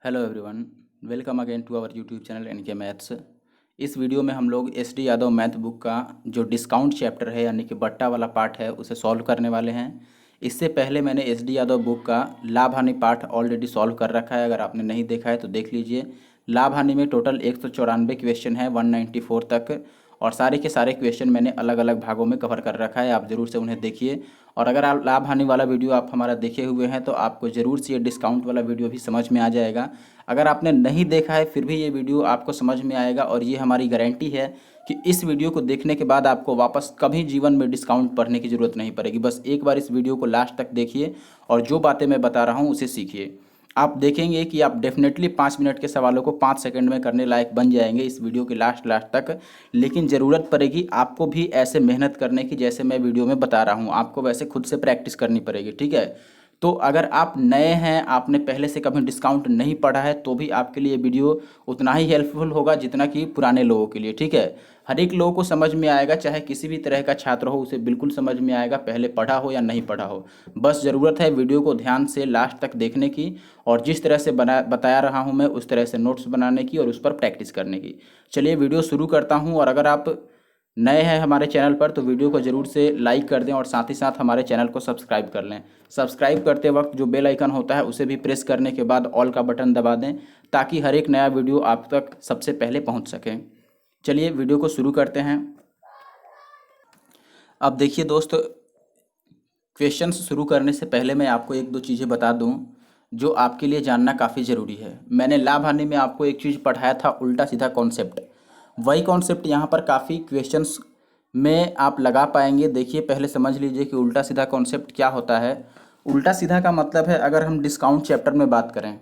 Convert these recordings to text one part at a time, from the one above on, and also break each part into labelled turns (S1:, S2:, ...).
S1: Hello everyone, welcome again to our YouTube channel NK maths. इस video में हम लोग S D Yadav math book का जो डिस्काउंट चैप्टर है यानी कि बट्टा वाला पार्ट है उसे सॉल्व करने वाले हैं। इससे पहले मैंने एस डी यादव बुक का लाभ हानि पार्ट ऑलरेडी सॉल्व कर रखा है। अगर आपने नहीं देखा है तो देख लीजिए। लाभ हानि में टोटल 194 क्वेश्चन है 194 तक, और सारे के सारे क्वेश्चन मैंने अलग अलग भागों में कवर कर रखा है। आप ज़रूर से उन्हें देखिए। और अगर आप लाभ हानि वाला वीडियो आप हमारा देखे हुए हैं तो आपको ज़रूर से ये डिस्काउंट वाला वीडियो भी समझ में आ जाएगा। अगर आपने नहीं देखा है फिर भी ये वीडियो आपको समझ में आएगा, और ये हमारी गारंटी है कि इस वीडियो को देखने के बाद आपको वापस कभी जीवन में डिस्काउंट पढ़ने की ज़रूरत नहीं पड़ेगी। बस एक बार इस वीडियो को लास्ट तक देखिए और जो बातें मैं बता रहा हूँ उसे सीखिए। आप देखेंगे कि आप डेफिनेटली 5 मिनट के सवालों को 5 सेकंड में करने लायक बन जाएंगे इस वीडियो के लास्ट तक। लेकिन ज़रूरत पड़ेगी आपको भी ऐसे मेहनत करने की जैसे मैं वीडियो में बता रहा हूँ। आपको वैसे खुद से प्रैक्टिस करनी पड़ेगी, ठीक है। तो अगर आप नए हैं, आपने पहले से कभी डिस्काउंट नहीं पढ़ा है, तो भी आपके लिए वीडियो उतना ही हेल्पफुल होगा जितना कि पुराने लोगों के लिए, ठीक है। हर एक लोगों को समझ में आएगा, चाहे किसी भी तरह का छात्र हो उसे बिल्कुल समझ में आएगा, पहले पढ़ा हो या नहीं पढ़ा हो। बस ज़रूरत है वीडियो को ध्यान से लास्ट तक देखने की, और जिस तरह से बताया रहा हूँ मैं उस तरह से नोट्स बनाने की और उस पर प्रैक्टिस करने की। चलिए वीडियो शुरू करता हूँ। और अगर आप नए हैं हमारे चैनल पर तो वीडियो को ज़रूर से लाइक कर दें और साथ ही साथ हमारे चैनल को सब्सक्राइब कर लें। सब्सक्राइब करते वक्त जो बेल आइकन होता है उसे भी प्रेस करने के बाद ऑल का बटन दबा दें, ताकि हर एक नया वीडियो आप तक सबसे पहले पहुंच सके। चलिए वीडियो को शुरू करते हैं। अब देखिए दोस्त, क्वेश्चंस शुरू करने से पहले मैं आपको एक दो चीज़ें बता दूं जो आपके लिए जानना काफ़ी ज़रूरी है। मैंने लाभ हानि में आपको एक चीज़ पढ़ाया था, उल्टा सीधा कॉन्सेप्ट। वही कॉन्सेप्ट यहाँ पर काफ़ी क्वेश्चंस में आप लगा पाएंगे। देखिए पहले समझ लीजिए कि उल्टा सीधा कॉन्सेप्ट क्या होता है। उल्टा सीधा का मतलब है, अगर हम डिस्काउंट चैप्टर में बात करें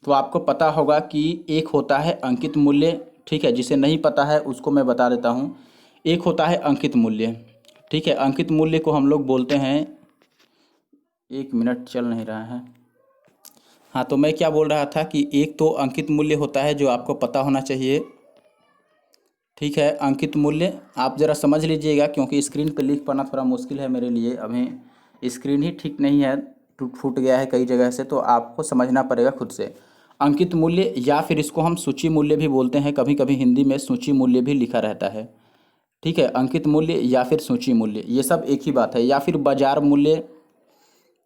S1: तो आपको पता होगा कि एक होता है अंकित मूल्य, ठीक है। जिसे नहीं पता है उसको मैं बता देता हूँ। एक होता है अंकित मूल्य, ठीक है। अंकित मूल्य को हम लोग बोलते हैं, 1 मिनट चल नहीं रहा है। हाँ, तो मैं क्या बोल रहा था कि एक तो अंकित मूल्य होता है जो आपको पता होना चाहिए, ठीक है। अंकित मूल्य आप ज़रा समझ लीजिएगा, क्योंकि स्क्रीन पे लिख पाना थोड़ा मुश्किल है मेरे लिए। अभी स्क्रीन ही ठीक नहीं है, टूट फूट गया है कई जगह से, तो आपको समझना पड़ेगा खुद से। अंकित मूल्य या फिर इसको हम सूची मूल्य भी बोलते हैं, कभी कभी हिंदी में सूची मूल्य भी लिखा रहता है, ठीक है। अंकित मूल्य या फिर सूची मूल्य ये सब एक ही बात है, या फिर बाजार मूल्य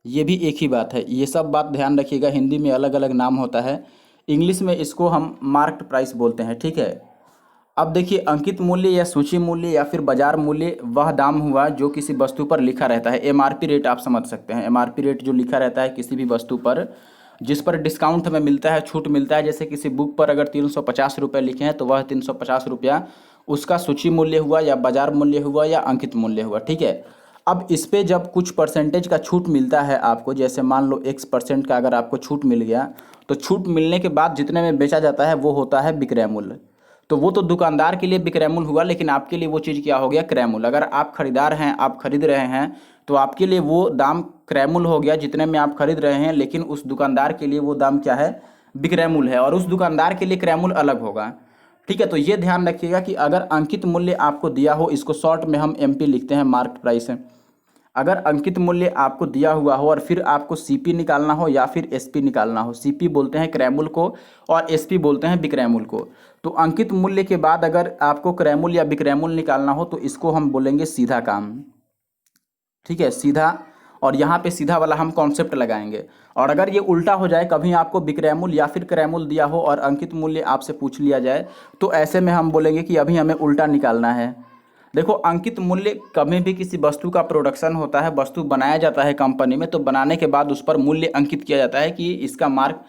S1: ये भी एक ही बात है। ये सब बात ध्यान रखिएगा, हिंदी में अलग अलग नाम होता है। इंग्लिश में इसको हम मार्क्ड प्राइस बोलते हैं, ठीक है। अब देखिए, अंकित मूल्य या सूची मूल्य या फिर बाजार मूल्य वह दाम हुआ जो किसी वस्तु पर लिखा रहता है। एमआरपी रेट आप समझ सकते हैं। एमआरपी रेट जो लिखा रहता है किसी भी वस्तु पर, जिस पर डिस्काउंट हमें मिलता है, छूट मिलता है। जैसे किसी बुक पर अगर 350 रुपये लिखे हैं तो वह 350 रुपया उसका सूची मूल्य हुआ, या बाजार मूल्य हुआ, या अंकित मूल्य हुआ, ठीक है। अब इस पे जब कुछ परसेंटेज का छूट मिलता है आपको, जैसे मान लो X% का अगर आपको छूट मिल गया, तो छूट मिलने के बाद जितने में बेचा जाता है वो होता है विक्रय मूल्य। तो वो तो दुकानदार के लिए विक्रय मूल्य हुआ, लेकिन आपके लिए वो चीज़ क्या हो गया, क्रय मूल्य। अगर आप खरीदार हैं, आप खरीद रहे हैं, तो आपके लिए वो दाम क्रय मूल्य हो गया जितने में आप खरीद रहे हैं, लेकिन उस दुकानदार के लिए वो दाम क्या है, विक्रय मूल्य है, और उस दुकानदार के लिए क्रय मूल्य अलग होगा, ठीक है। तो ये ध्यान रखिएगा कि अगर अंकित मूल्य आपको दिया हो, इसको शॉर्ट में हम एमपी लिखते हैं, मार्केट प्राइस है। अगर अंकित मूल्य आपको दिया हुआ हो और फिर आपको सीपी निकालना हो या फिर एसपी निकालना हो, सीपी बोलते हैं क्रय मूल्य को और एसपी बोलते हैं विक्रय मूल्य को। तो अंकित मूल्य के बाद अगर आपको क्रय मूल्य या विक्रय मूल्य निकालना हो तो इसको हम बोलेंगे सीधा काम, ठीक है, सीधा। और यहाँ पे सीधा वाला हम कॉन्सेप्ट लगाएंगे। और अगर ये उल्टा हो जाए, कभी आपको विक्रय मूल्य या फिर क्रय मूल्य दिया हो और अंकित मूल्य आपसे पूछ लिया जाए, तो ऐसे में हम बोलेंगे कि अभी हमें उल्टा निकालना है। देखो, अंकित मूल्य कभी भी किसी वस्तु का प्रोडक्शन होता है, वस्तु बनाया जाता है कंपनी में, तो बनाने के बाद उस पर मूल्य अंकित किया जाता है कि इसका मार्क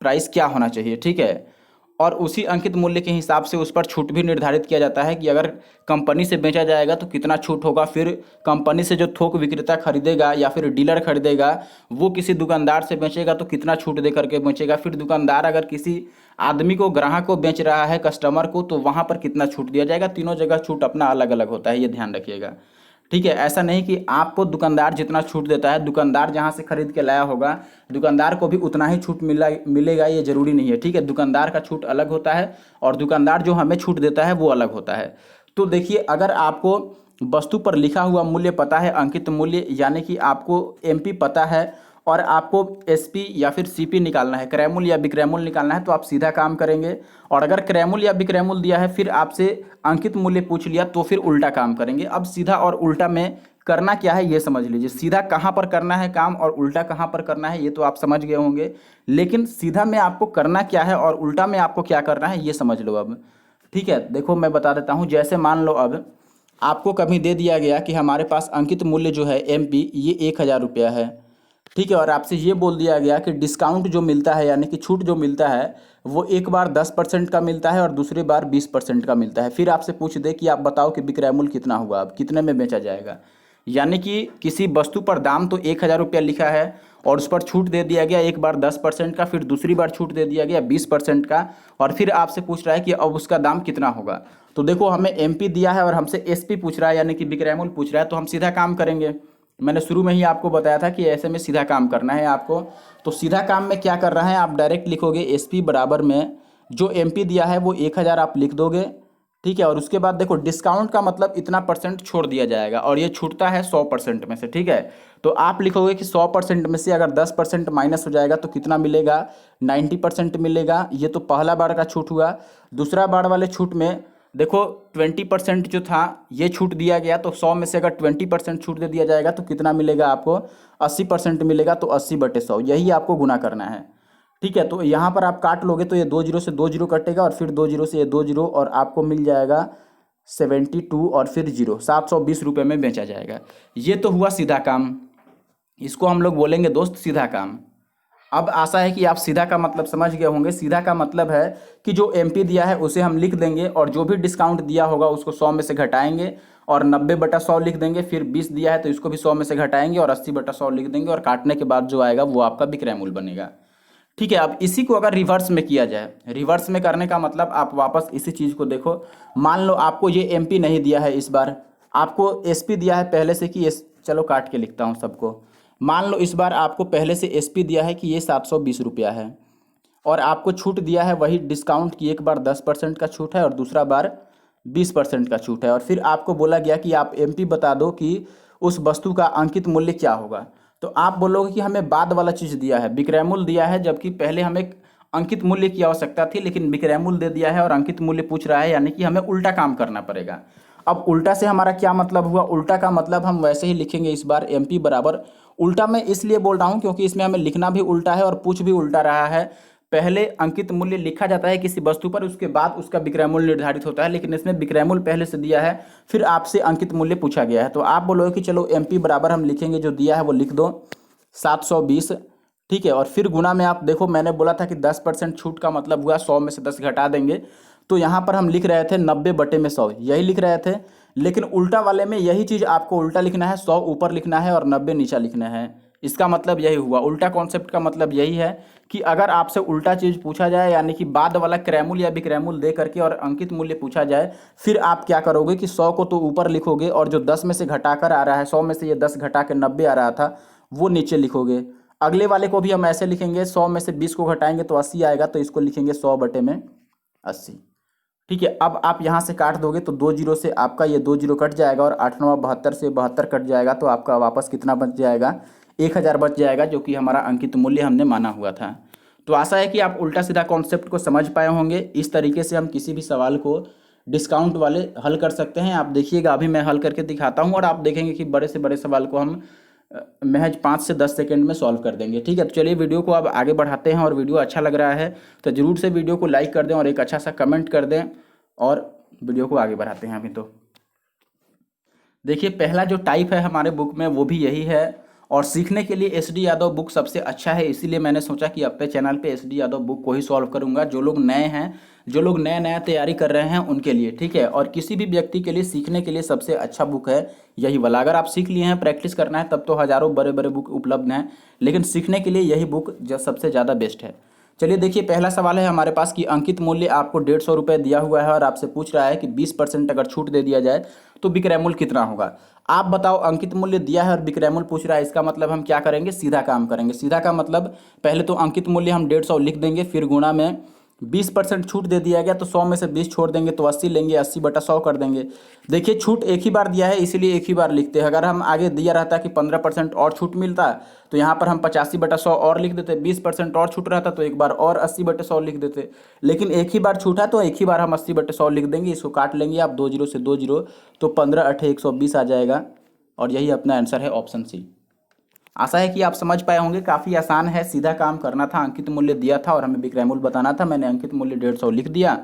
S1: प्राइस क्या होना चाहिए, ठीक है। और उसी अंकित मूल्य के हिसाब से उस पर छूट भी निर्धारित किया जाता है कि अगर कंपनी से बेचा जाएगा तो कितना छूट होगा। फिर कंपनी से जो थोक विक्रेता खरीदेगा या फिर डीलर खरीदेगा, वो किसी दुकानदार से बेचेगा तो कितना छूट दे करके बेचेगा। फिर दुकानदार अगर किसी आदमी को, ग्राहक को बेच रहा है, कस्टमर को, तो वहाँ पर कितना छूट दिया जाएगा। तीनों जगह छूट अपना अलग अलग होता है, ये ध्यान रखिएगा, ठीक है। ऐसा नहीं कि आपको दुकानदार जितना छूट देता है, दुकानदार जहाँ से खरीद के लाया होगा, दुकानदार को भी उतना ही छूट मिलेगा, ये जरूरी नहीं है, ठीक है। दुकानदार का छूट अलग होता है और दुकानदार जो हमें छूट देता है वो अलग होता है। तो देखिए, अगर आपको वस्तु पर लिखा हुआ मूल्य पता है, अंकित मूल्य, यानी कि आपको एमपी पता है, और आपको एसपी या फिर सीपी निकालना है, क्रैमुल या बिक्रैमुल निकालना है, तो आप सीधा काम करेंगे। और अगर क्रैमुल या बिक्रैमुल दिया है फिर आपसे अंकित मूल्य पूछ लिया तो फिर उल्टा काम करेंगे। अब सीधा और उल्टा में करना क्या है ये समझ लीजिए। सीधा कहाँ पर करना है काम और उल्टा कहाँ पर करना है ये तो आप समझ गए होंगे, लेकिन सीधा में आपको करना क्या है और उल्टा में आपको क्या करना है ये समझ लो अब। ठीक है, देखो मैं बता देता हूँ। जैसे मान लो अब आपको कभी दे दिया गया कि हमारे पास अंकित मूल्य जो है एमपी ये 1000 रुपया है। ठीक है, और आपसे ये बोल दिया गया कि डिस्काउंट जो मिलता है यानी कि छूट जो मिलता है वो एक बार 10% का मिलता है और दूसरी बार 20% का मिलता है। फिर आपसे पूछ दे कि आप बताओ कि विक्रयमूल्य कितना हुआ, अब कितने में बेचा जाएगा। यानी कि किसी वस्तु पर दाम तो 1000 रुपया लिखा है और उस पर छूट दे दिया गया एक बार 10% का, फिर दूसरी बार छूट दे दिया गया 20% का, और फिर आपसे पूछ रहा है कि अब उसका दाम कितना होगा। तो देखो हमें एमपी दिया है और हमसे एसपी पूछ रहा है यानी कि विक्रयमूल्य पूछ रहा है, तो हम सीधा काम करेंगे। मैंने शुरू में ही आपको बताया था कि ऐसे में सीधा काम करना है आपको। तो सीधा काम में क्या कर रहे हैं, आप डायरेक्ट लिखोगे एसपी बराबर में जो एमपी दिया है वो 1000 आप लिख दोगे। ठीक है, और उसके बाद देखो डिस्काउंट का मतलब इतना परसेंट छोड़ दिया जाएगा और ये छूटता है 100% में से। ठीक है, तो आप लिखोगे कि 100% में से अगर 10% माइनस हो जाएगा तो कितना मिलेगा, 90% मिलेगा। ये तो पहला बार का छूट हुआ। दूसरा बार वाले छूट में देखो 20% जो था ये छूट दिया गया, तो 100 में से अगर 20% छूट दे दिया जाएगा तो कितना मिलेगा आपको, 80% मिलेगा। तो 80/100 यही आपको गुना करना है। ठीक है, तो यहाँ पर आप काट लोगे तो ये 2 जीरो से 2 जीरो कटेगा और फिर 2 जीरो से ये 2 जीरो और आपको मिल जाएगा 72 और फिर जीरो, 720 रुपये में बेचा जाएगा। ये तो हुआ सीधा काम, इसको हम लोग बोलेंगे दोस्त सीधा काम। अब आशा है कि आप सीधा का मतलब समझ गए होंगे। सीधा का मतलब है कि जो एमपी दिया है उसे हम लिख देंगे और जो भी डिस्काउंट दिया होगा उसको 100 में से घटाएंगे और 90/100 लिख देंगे। फिर 20 दिया है तो इसको भी 100 में से घटाएंगे और 80/100 लिख देंगे और काटने के बाद जो आएगा वो आपका विक्रय मूल्य बनेगा। ठीक है, अब इसी को अगर रिवर्स में किया जाए, रिवर्स में करने का मतलब आप वापस इसी चीज़ को देखो। मान लो आपको ये एमपी नहीं दिया है, इस बार आपको एसपी दिया है पहले से कि चलो काट के लिखता हूँ सबको। मान लो इस बार आपको पहले से एसपी दिया है कि ये 720 रुपया है और आपको छूट दिया है वही डिस्काउंट की, एक बार 10% का छूट है और दूसरा बार 20% का छूट है। और फिर आपको बोला गया कि आप एमपी बता दो कि उस वस्तु का अंकित मूल्य क्या होगा। तो आप बोलोगे कि हमें बाद वाला चीज़ दिया है, विक्रय मूल्य दिया है, जबकि पहले हमें अंकित मूल्य की आवश्यकता थी लेकिन विक्रय मूल्य दे दिया है और अंकित मूल्य पूछ रहा है, यानी कि हमें उल्टा काम करना पड़ेगा। अब उल्टा से हमारा क्या मतलब हुआ, उल्टा का मतलब हम वैसे ही लिखेंगे इस बार एमपी बराबर। उल्टा मैं इसलिए बोल रहा हूँ क्योंकि इसमें हमें लिखना भी उल्टा है और पूछ भी उल्टा रहा है। पहले अंकित मूल्य लिखा जाता है किसी वस्तु पर, उसके बाद उसका विक्रय मूल्य निर्धारित होता है, लेकिन इसमें विक्रय मूल्य पहले से दिया है फिर आपसे अंकित मूल्य पूछा गया है। तो आप बोलोगे कि चलो एमपी बराबर हम लिखेंगे, जो दिया है वो लिख दो 720। ठीक है, और फिर गुना में आप देखो मैंने बोला था कि 10% छूट का मतलब हुआ 100 में से 10 घटा देंगे, तो यहाँ पर हम लिख रहे थे 90/100 यही लिख रहे थे। लेकिन उल्टा वाले में यही चीज़ आपको उल्टा लिखना है, 100 ऊपर लिखना है और 90 नीचा लिखना है। इसका मतलब यही हुआ। उल्टा कॉन्सेप्ट का मतलब यही है कि अगर आपसे उल्टा चीज़ पूछा जाए यानी कि बाद वाला क्रयमूल्य या विक्रयमूल्य दे करके और अंकित मूल्य पूछा जाए, फिर आप क्या करोगे कि 100 को तो ऊपर लिखोगे और जो 10 में से घटाकर आ रहा है, 100 में से ये 10 घटा के 90 आ रहा था वो नीचे लिखोगे। अगले वाले को भी हम ऐसे लिखेंगे, 100 में से 20 को घटाएंगे तो 80 आएगा, तो इसको लिखेंगे 100/80। ठीक है, अब आप यहाँ से काट दोगे तो 2 जीरो से आपका ये 2 जीरो कट जाएगा और 8 9 72 से 72 कट जाएगा, तो आपका वापस कितना बच जाएगा, 1000 बच जाएगा, जो कि हमारा अंकित मूल्य हमने माना हुआ था। तो आशा है कि आप उल्टा सीधा कॉन्सेप्ट को समझ पाए होंगे। इस तरीके से हम किसी भी सवाल को डिस्काउंट वाले हल कर सकते हैं। आप देखिएगा, अभी मैं हल करके दिखाता हूँ और आप देखेंगे कि बड़े से बड़े सवाल को हम महज 5 से 10 सेकंड में सॉल्व कर देंगे। ठीक है, तो चलिए वीडियो को अब आगे बढ़ाते हैं, और वीडियो अच्छा लग रहा है तो जरूर से वीडियो को लाइक कर दें और एक अच्छा सा कमेंट कर दें और वीडियो को आगे बढ़ाते हैं। अभी तो देखिए पहला जो टाइप है हमारे बुक में वो भी यही है, और सीखने के लिए एस डी यादव बुक सबसे अच्छा है, इसीलिए मैंने सोचा कि अपने चैनल पे एस डी यादव बुक को ही सॉल्व करूंगा। जो लोग नए हैं, जो लोग नया तैयारी कर रहे हैं उनके लिए, ठीक है, और किसी भी व्यक्ति के लिए सीखने के लिए सबसे अच्छा बुक है यही वाला। अगर आप सीख लिए हैं, प्रैक्टिस करना है, तब तो हज़ारों बड़े बड़े बुक उपलब्ध हैं, लेकिन सीखने के लिए यही बुक जो सबसे ज़्यादा बेस्ट है। चलिए देखिए, पहला सवाल है हमारे पास कि अंकित मूल्य आपको 150 रुपये दिया हुआ है और आपसे पूछ रहा है कि 20% अगर छूट दे दिया जाए तो विक्रय मूल्य कितना होगा। आप बताओ, अंकित मूल्य दिया है और विक्रय मूल्य पूछ रहा है, इसका मतलब हम क्या करेंगे, सीधा काम करेंगे। सीधा का मतलब पहले तो अंकित मूल्य हम 150 लिख देंगे, फिर गुणा में 20% छूट दे दिया गया, तो 100 में से 20 छोड़ देंगे तो 80 लेंगे, 80/100 कर देंगे। देखिए छूट एक ही बार दिया है इसीलिए एक ही बार लिखते हैं। अगर हम आगे दिया रहता कि 15% और छूट मिलता तो यहाँ पर हम 85/100 और लिख देते, 20% और छूट रहता तो एक बार और 80/100 लिख देते। लेकिन एक ही बार छूटा तो एक ही बार हम 80/100 लिख देंगे। इसको काट लेंगे आप, 2 जीरो से 2 जीरो, तो 15×8 = 120 आ जाएगा। और यही अपना आंसर है ऑप्शन सी। आशा है कि आप समझ पाए होंगे, काफ़ी आसान है, सीधा काम करना था। अंकित मूल्य दिया था और हमें विक्रयमूल्य बताना था। मैंने अंकित मूल्य 150 लिख दिया,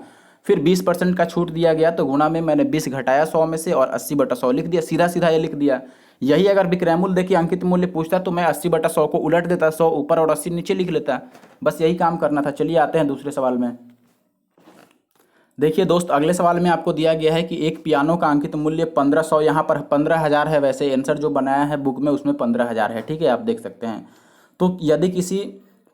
S1: फिर 20% का छूट दिया गया तो गुणा में मैंने 20 घटाया 100 में से और 80/100 लिख दिया। सीधा सीधा ये लिख दिया। यही अगर विक्रयमूल्य देखिए अंकित मूल्य पूछता तो मैं 80/100 को उलट देता, 100 ऊपर और 80 नीचे लिख लेता। बस यही काम करना था। चलिए आते हैं दूसरे सवाल में। देखिए दोस्त, अगले सवाल में आपको दिया गया है कि एक पियानो का अंकित मूल्य 1500, यहाँ पर 15,000 है। वैसे आंसर जो बनाया है बुक में उसमें 15,000 है, ठीक है, आप देख सकते हैं। तो यदि किसी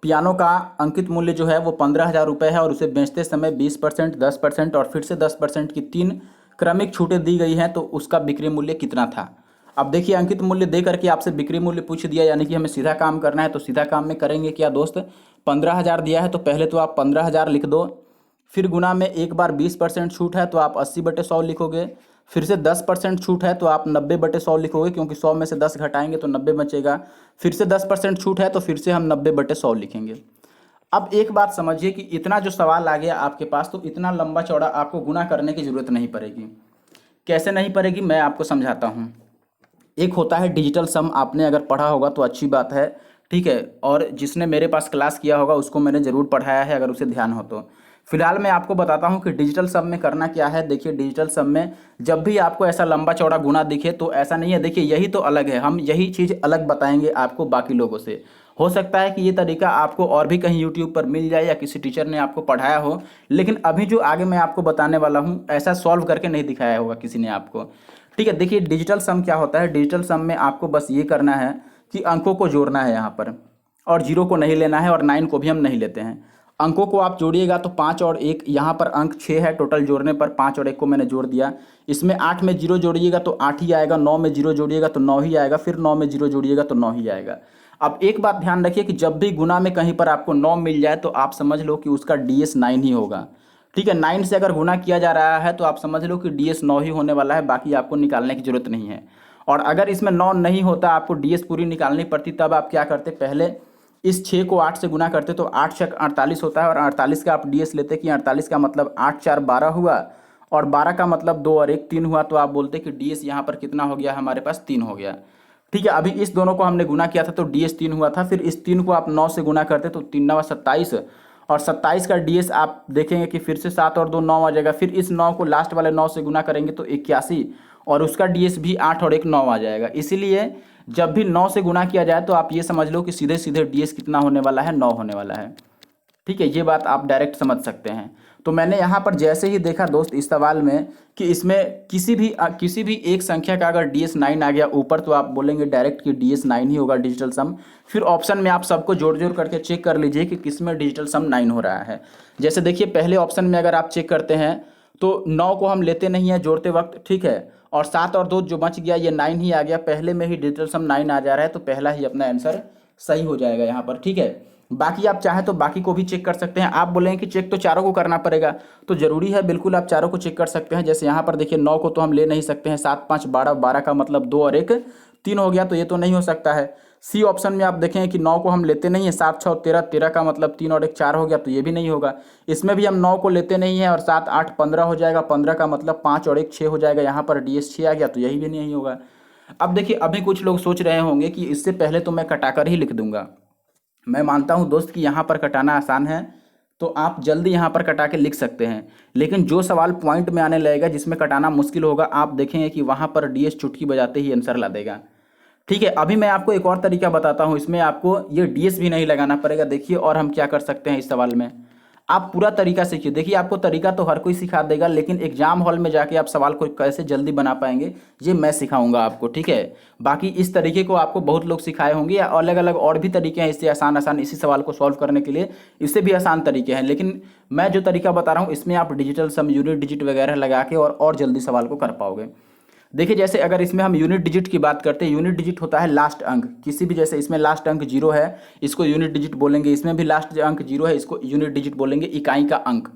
S1: पियानो का अंकित मूल्य जो है वो 15,000 रुपये है और उसे बेचते समय 20%, 10% और फिर से 10% की 3 क्रमिक छूटें दी गई हैं, तो उसका बिक्री मूल्य कितना था। अब देखिए अंकित मूल्य दे करके आपसे बिक्री मूल्य पूछ दिया, यानी कि हमें सीधा काम करना है। तो सीधा काम में करेंगे क्या दोस्त, 15,000 दिया है तो पहले तो आप 15,000 लिख दो, फिर गुना में एक बार 20% छूट है तो आप 80/100 लिखोगे, फिर से 10% छूट है तो आप 90/100 लिखोगे, क्योंकि 100 में से 10 घटाएंगे तो 90 बचेगा। फिर से 10% छूट है तो फिर से हम 90/100 लिखेंगे। अब एक बात समझिए कि इतना जो सवाल आ गया आपके पास, तो इतना लंबा चौड़ा आपको गुना करने की जरूरत नहीं पड़ेगी। कैसे नहीं पड़ेगी, मैं आपको समझाता हूँ। एक होता है डिजिटल सम, आपने अगर पढ़ा होगा तो अच्छी बात है, ठीक है, और जिसने मेरे पास क्लास किया होगा उसको मैंने ज़रूर पढ़ाया है अगर उसे ध्यान हो तो। फिलहाल मैं आपको बताता हूँ कि डिजिटल सम में करना क्या है। देखिए डिजिटल सम में जब भी आपको ऐसा लंबा चौड़ा गुना दिखे तो ऐसा नहीं है, देखिए यही तो अलग है, हम यही चीज़ अलग बताएंगे आपको बाकी लोगों से। हो सकता है कि ये तरीका आपको और भी कहीं यूट्यूब पर मिल जाए या किसी टीचर ने आपको पढ़ाया हो, लेकिन अभी जो आगे मैं आपको बताने वाला हूँ ऐसा सॉल्व करके नहीं दिखाया होगा किसी ने आपको, ठीक है। देखिए डिजिटल सम क्या होता है, डिजिटल सम में आपको बस ये करना है कि अंकों को जोड़ना है यहाँ पर, और जीरो को नहीं लेना है और 9 को भी हम नहीं लेते हैं। अंकों को आप जोड़िएगा तो 5 और 1, यहाँ पर अंक 6 है, टोटल जोड़ने पर 5 और 1 को मैंने जोड़ दिया। इसमें 8 में जीरो जोड़िएगा तो 8 ही आएगा, 9 में जीरो जोड़िएगा तो 9 ही आएगा, फिर 9 में जीरो जोड़िएगा तो 9 ही आएगा। अब एक बात ध्यान रखिए कि जब भी गुना में कहीं पर आपको 9 मिल जाए तो आप समझ लो कि उसका DS 9 ही होगा, ठीक है। 9 से अगर गुना किया जा रहा है तो आप समझ लो कि DS 9 ही होने वाला है, बाकी आपको निकालने की जरूरत नहीं है। और अगर इसमें 9 नहीं होता, आपको DS पूरी निकालनी पड़ती, तब आप क्या करते, पहले इस 6 को 8 से गुना करते तो 8 6 48 होता है, और 48 का आप DS लेते कि 48 का मतलब 8 4 12 हुआ, और 12 का मतलब 2 और 1 3 हुआ, तो आप बोलते कि DS यहाँ पर कितना हो गया, हमारे पास 3 हो गया, ठीक है। अभी इस दोनों को हमने गुना किया था तो DS 3 हुआ था, फिर इस 3 को आप 9 से गुना करते तो 3 9 27, और 27 का DS आप देखेंगे कि फिर से 7 और 2 9 आ जाएगा, फिर इस 9 को लास्ट वाले 9 से गुना करेंगे तो 81, और उसका DS भी 8 और 1 9 आ जाएगा। इसीलिए जब भी 9 से गुना किया जाए तो आप ये समझ लो कि सीधे सीधे DS कितना होने वाला है, 9 होने वाला है, ठीक है। ये बात आप डायरेक्ट समझ सकते हैं। तो मैंने यहाँ पर जैसे ही देखा दोस्त इस सवाल में कि इसमें किसी भी एक संख्या का अगर DS 9 आ गया ऊपर, तो आप बोलेंगे डायरेक्ट कि DS 9 ही होगा डिजिटल सम। फिर ऑप्शन में आप सबको जोड़ जोड़ करके चेक कर लीजिए कि किस में डिजिटल सम 9 हो रहा है। जैसे देखिए पहले ऑप्शन में अगर आप चेक करते हैं तो 9 को हम लेते नहीं हैं जोड़ते वक्त, ठीक है, और 7 और 2 जो बच गया ये 9 ही आ गया, पहले में ही डिजिटल सम 9 आ जा रहा है, तो पहला ही अपना आंसर सही हो जाएगा यहाँ पर, ठीक है। बाकी आप चाहें तो बाकी को भी चेक कर सकते हैं। आप बोलेंगे कि चेक तो चारों को करना पड़ेगा, तो जरूरी है, बिल्कुल आप चारों को चेक कर सकते हैं। जैसे यहाँ पर देखिए 9 को तो हम ले नहीं सकते हैं, 7 5 12, 12 का मतलब 2 और 1 3 हो गया, तो ये तो नहीं हो सकता है। सी ऑप्शन में आप देखें कि 9 को हम लेते नहीं है, 7 6 13, 13 का मतलब 3 और 1 4 हो गया, तो ये भी नहीं होगा। इसमें भी हम 9 को लेते नहीं है और 7 8 15 हो जाएगा, 15 का मतलब 5 और 1 6 हो जाएगा, यहाँ पर DS 6 आ गया, तो यही भी नहीं होगा। अब देखिए अभी कुछ लोग सोच रहे होंगे कि इससे पहले तो मैं कटाकर ही लिख दूंगा। मैं मानता हूं दोस्त कि यहाँ पर कटाना आसान है, तो आप जल्दी यहाँ पर कटा के लिख सकते हैं, लेकिन जो सवाल पॉइंट में आने लगेगा जिसमें कटाना मुश्किल होगा, आप देखेंगे कि वहाँ पर DS चुटकी बजाते ही आंसर ला देगा, ठीक है। अभी मैं आपको एक और तरीका बताता हूँ, इसमें आपको ये DS भी नहीं लगाना पड़ेगा। देखिए और हम क्या कर सकते हैं इस सवाल में, आप पूरा तरीका सीखिए। देखिए आपको तरीका तो हर कोई सिखा देगा, लेकिन एग्जाम हॉल में जाके आप सवाल को कैसे जल्दी बना पाएंगे ये मैं सिखाऊंगा आपको, ठीक है। बाकी इस तरीके को आपको बहुत लोग सिखाए होंगे, या अलग अलग और भी तरीके हैं इससे आसान आसान इसी सवाल को सॉल्व करने के लिए, इससे भी आसान तरीके हैं, लेकिन मैं जो तरीका बता रहा हूँ इसमें आप डिजिटल सम, यूनिट डिजिट वगैरह लगा के और जल्दी सवाल को कर पाओगे। देखिए जैसे अगर इसमें हम यूनिट डिजिट की बात करते हैं, यूनिट डिजिट होता है लास्ट अंक किसी भी, जैसे इसमें लास्ट अंक 0 है, इसको यूनिट डिजिट बोलेंगे, इसमें भी लास्ट अंक 0 है, इसको यूनिट डिजिट बोलेंगे, इकाई का अंक,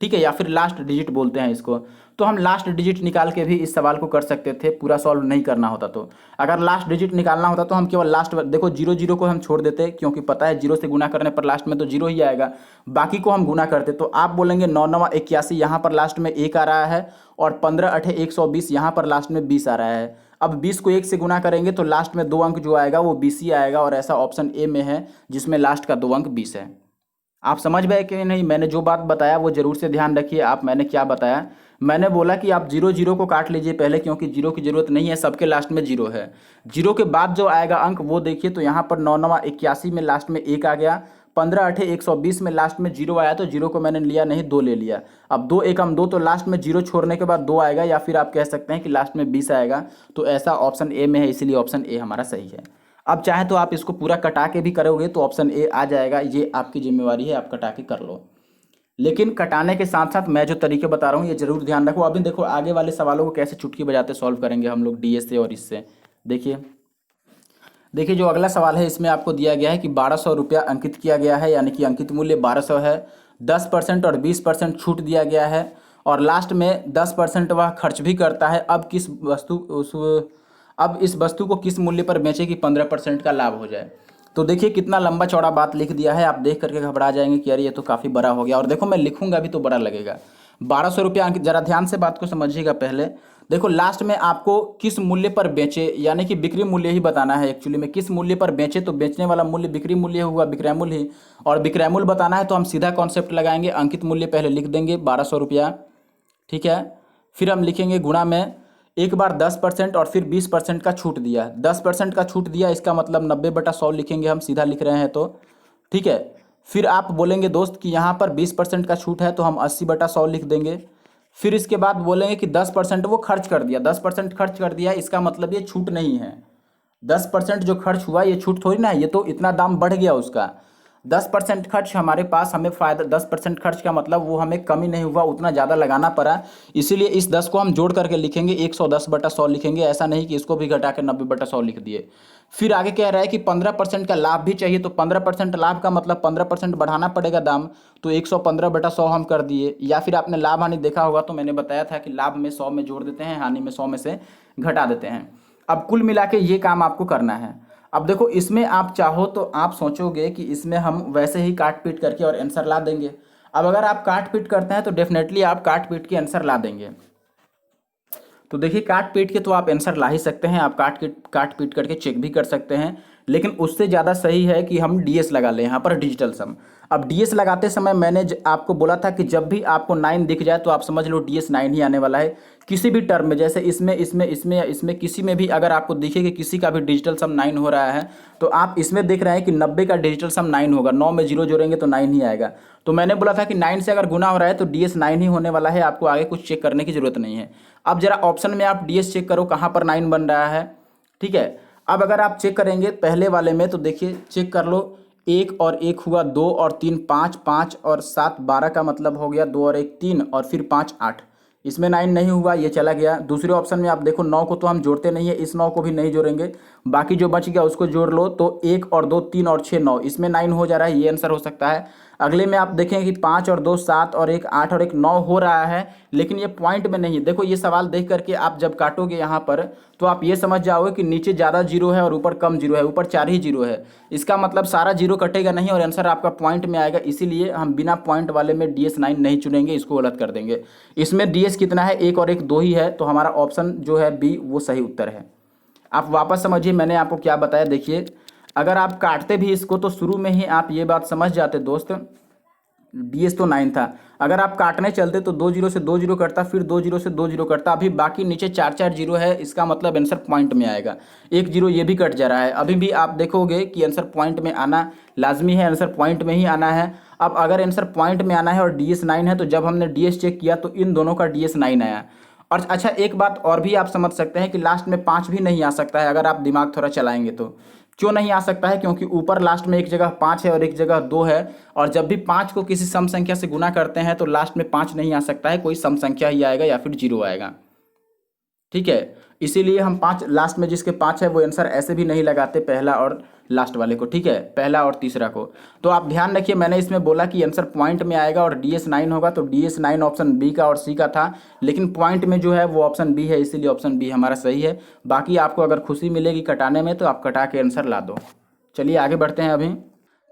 S1: ठीक है, या फिर लास्ट डिजिट बोलते हैं इसको। तो हम लास्ट डिजिट निकाल के भी इस सवाल को कर सकते थे, पूरा सॉल्व नहीं करना होता तो। अगर लास्ट डिजिट निकालना होता तो हम केवल लास्ट, देखो 0 को हम छोड़ देते क्योंकि पता है 0 से गुना करने पर लास्ट में तो 0 ही आएगा, बाकी को हम गुना करते। तो आप बोलेंगे 9 9 81, यहाँ पर लास्ट में 1 आ रहा है, और 15 8 120, यहाँ पर लास्ट में 20 आ रहा है। अब 20 को 1 से गुना करेंगे तो लास्ट में 2 अंक जो आएगा वो 20 ही आएगा, और ऐसा ऑप्शन ए में है जिसमें लास्ट का 2 अंक 20 है। आप समझ गए कि नहीं? मैंने जो बात बताया वो जरूर से ध्यान रखिए। आप, मैंने क्या बताया, मैंने बोला कि आप 0 को काट लीजिए पहले, क्योंकि 0 की जरूरत नहीं है, सबके लास्ट में 0 है। 0 के बाद जो आएगा अंक वो देखिए, तो यहाँ पर 9 9 81 में लास्ट में 1 आ गया, 15 8 120 में लास्ट में 0 आया, तो 0 को मैंने लिया नहीं, 2 ले लिया। अब 2 1 2, तो लास्ट में 0 छोड़ने के बाद 2 आएगा, या फिर आप कह सकते हैं कि लास्ट में 20 आएगा। तो ऐसा ऑप्शन ए में है, इसीलिए ऑप्शन ए हमारा सही है। अब चाहे तो आप इसको पूरा कटा के भी करोगे तो ऑप्शन ए आ जाएगा, ये आपकी जिम्मेवारी है, आप कटा के कर लो। लेकिन कटाने के साथ साथ मैं जो तरीके बता रहा हूँ ये जरूर ध्यान रखो। अभी देखो आगे वाले सवालों को कैसे चुटकी बजाते सॉल्व करेंगे हम लोग डीएस से और इससे। देखिए देखिए जो अगला सवाल है इसमें आपको दिया गया है कि 1200 रुपया अंकित किया गया है, यानी कि अंकित मूल्य 1200 है, 10% और 20% छूट दिया गया है, और लास्ट में 10% वह खर्च भी करता है। अब इस वस्तु को किस मूल्य पर बेचें कि 15% का लाभ हो जाए। तो देखिए कितना लंबा चौड़ा बात लिख दिया है, आप देख करके घबरा जाएंगे कि यार ये तो काफ़ी बड़ा हो गया, और देखो मैं लिखूंगा भी तो बड़ा लगेगा। 1200 रुपया अंकित, जरा ध्यान से बात को समझिएगा पहले। देखो लास्ट में आपको किस मूल्य पर बेचे, यानी कि बिक्री मूल्य ही बताना है एक्चुअली में, किस मूल्य पर बेचे, तो बेचने वाला मूल्य बिक्री मूल्य हुआ, विक्रय मूल्य ही, और विक्रय मूल्य बताना है तो हम सीधा कॉन्सेप्ट लगाएंगे, अंकित मूल्य पहले लिख देंगे 1200 रुपया, ठीक है। फिर हम लिखेंगे गुणा में, एक बार 10% और फिर 20% का छूट दिया, 10% का छूट दिया, इसका मतलब 90/100 लिखेंगे, हम सीधा लिख रहे हैं तो, ठीक है। फिर आप बोलेंगे दोस्त कि यहाँ पर 20% का छूट है तो हम 80/100 लिख देंगे। फिर इसके बाद बोलेंगे कि 10% वो खर्च कर दिया, 10% खर्च कर दिया, इसका मतलब ये छूट नहीं है, 10% जो खर्च हुआ ये छूट थोड़ी ना है, ये तो इतना दाम बढ़ गया उसका। 10% खर्च हमारे पास, हमें फ़ायदा, 10% खर्च का मतलब वो हमें कमी नहीं हुआ, उतना ज़्यादा लगाना पड़ा, इसीलिए इस 10 को हम जोड़ करके लिखेंगे, 110/100 लिखेंगे, ऐसा नहीं कि इसको भी घटा के 90/100 लिख दिए। फिर आगे कह रहा है कि 15% का लाभ भी चाहिए, तो 15% लाभ का मतलब 15% बढ़ाना पड़ेगा दाम, तो 115/100 हम कर दिए। या फिर आपने लाभ हानि देखा होगा तो मैंने बताया था कि लाभ में 100 में जोड़ देते हैं, हानि में 100 में से घटा देते हैं। अब कुल मिला के ये काम आपको करना है। अब देखो इसमें आप चाहो तो आप सोचोगे कि इसमें हम वैसे ही काट पीट करके और आंसर ला देंगे। अब अगर आप काट पीट करते हैं तो डेफिनेटली आप काट पीट के आंसर ला देंगे। तो देखिए काट पीट के तो आप आंसर ला ही सकते हैं, आप काट पीट करके चेक भी कर सकते हैं, लेकिन उससे ज़्यादा सही है कि हम डीएस लगा लें यहाँ पर, डिजिटल सम। अब डीएस लगाते समय मैंने आपको बोला था कि जब भी आपको 9 दिख जाए तो आप समझ लो डीएस 9 ही आने वाला है। किसी भी टर्म में, जैसे इसमें इसमें इसमें या इसमें किसी में भी अगर आपको दिखे कि किसी का भी डिजिटल सम 9 हो रहा है, तो आप इसमें देख रहे हैं कि 90 का डिजिटल सम 9 होगा, 9 में 0 जोड़ेंगे तो 9 ही आएगा। तो मैंने बोला था कि 9 से अगर गुना हो रहा है तो डीएस 9 ही होने वाला है, आपको आगे कुछ चेक करने की जरूरत नहीं है। अब जरा ऑप्शन में आप डीएस चेक करो कहाँ पर 9 बन रहा है, ठीक है। अब अगर आप चेक करेंगे पहले वाले में तो देखिए चेक कर लो, 1 और 1 हुआ 2 और 3 5, 5 और 7 12 का मतलब हो गया 2 और 1 3 और फिर 5 8, इसमें 9 नहीं हुआ, ये चला गया। दूसरे ऑप्शन में आप देखो 9 को तो हम जोड़ते नहीं है, इस 9 को भी नहीं जोड़ेंगे, बाकी जो बच गया उसको जोड़ लो, तो 1 और 2 3 और 6 9, इसमें 9 हो जा रहा है, ये आंसर हो सकता है। अगले में आप देखें कि 5 और 2 7 और 1 8 और 1 9 हो रहा है, लेकिन ये पॉइंट में नहीं। देखो ये सवाल देख करके आप जब काटोगे यहाँ पर तो आप ये समझ जाओगे कि नीचे ज़्यादा जीरो है और ऊपर कम जीरो है, ऊपर 4 ही जीरो है, इसका मतलब सारा जीरो कटेगा नहीं और आंसर आपका पॉइंट में आएगा। इसीलिए हम बिना पॉइंट वाले में DS 9 नहीं चुनेंगे, इसको गलत कर देंगे। इसमें DS कितना है, 1 और 1 2 ही है, तो हमारा ऑप्शन जो है बी वो सही उत्तर है। आप वापस समझिए मैंने आपको क्या बताया। देखिए अगर आप काटते भी इसको तो शुरू में ही आप ये बात समझ जाते दोस्त, DS तो 9 था, अगर आप काटने चलते तो 2 जीरो से 2 जीरो कटता, फिर 2 जीरो से 2 जीरो कटता, अभी बाकी नीचे 4 4 जीरो है, इसका मतलब आंसर पॉइंट में आएगा। 1 जीरो ये भी कट जा रहा है, अभी भी आप देखोगे कि आंसर पॉइंट में आना लाजमी है, आंसर पॉइंट में ही आना है। अब अगर आंसर पॉइंट में आना है और DS 9 है, तो जब हमने DS चेक किया तो इन दोनों का DS 9 आया। और अच्छा एक बात और भी आप समझ सकते हैं कि लास्ट में 5 भी नहीं आ सकता है, अगर आप दिमाग थोड़ा चलाएंगे तो। क्यों नहीं आ सकता है, क्योंकि ऊपर लास्ट में एक जगह 5 है और एक जगह 2 है, और जब भी 5 को किसी सम संख्या से गुना करते हैं तो लास्ट में 5 नहीं आ सकता है, कोई सम संख्या ही आएगा या फिर जीरो आएगा। ठीक है, इसीलिए हम 5 लास्ट में जिसके 5 है वो आंसर ऐसे भी नहीं लगाते, पहला और लास्ट वाले को, ठीक है, पहला और तीसरा को। तो आप ध्यान रखिए, मैंने इसमें बोला कि आंसर पॉइंट में आएगा और DS9 होगा, तो DS9 ऑप्शन बी का और सी का था, लेकिन पॉइंट में जो है वो ऑप्शन बी है, इसीलिए ऑप्शन बी हमारा सही है। बाकी आपको अगर खुशी मिलेगी कटाने में तो आप कटा के आंसर ला दो। चलिए आगे बढ़ते हैं अभी।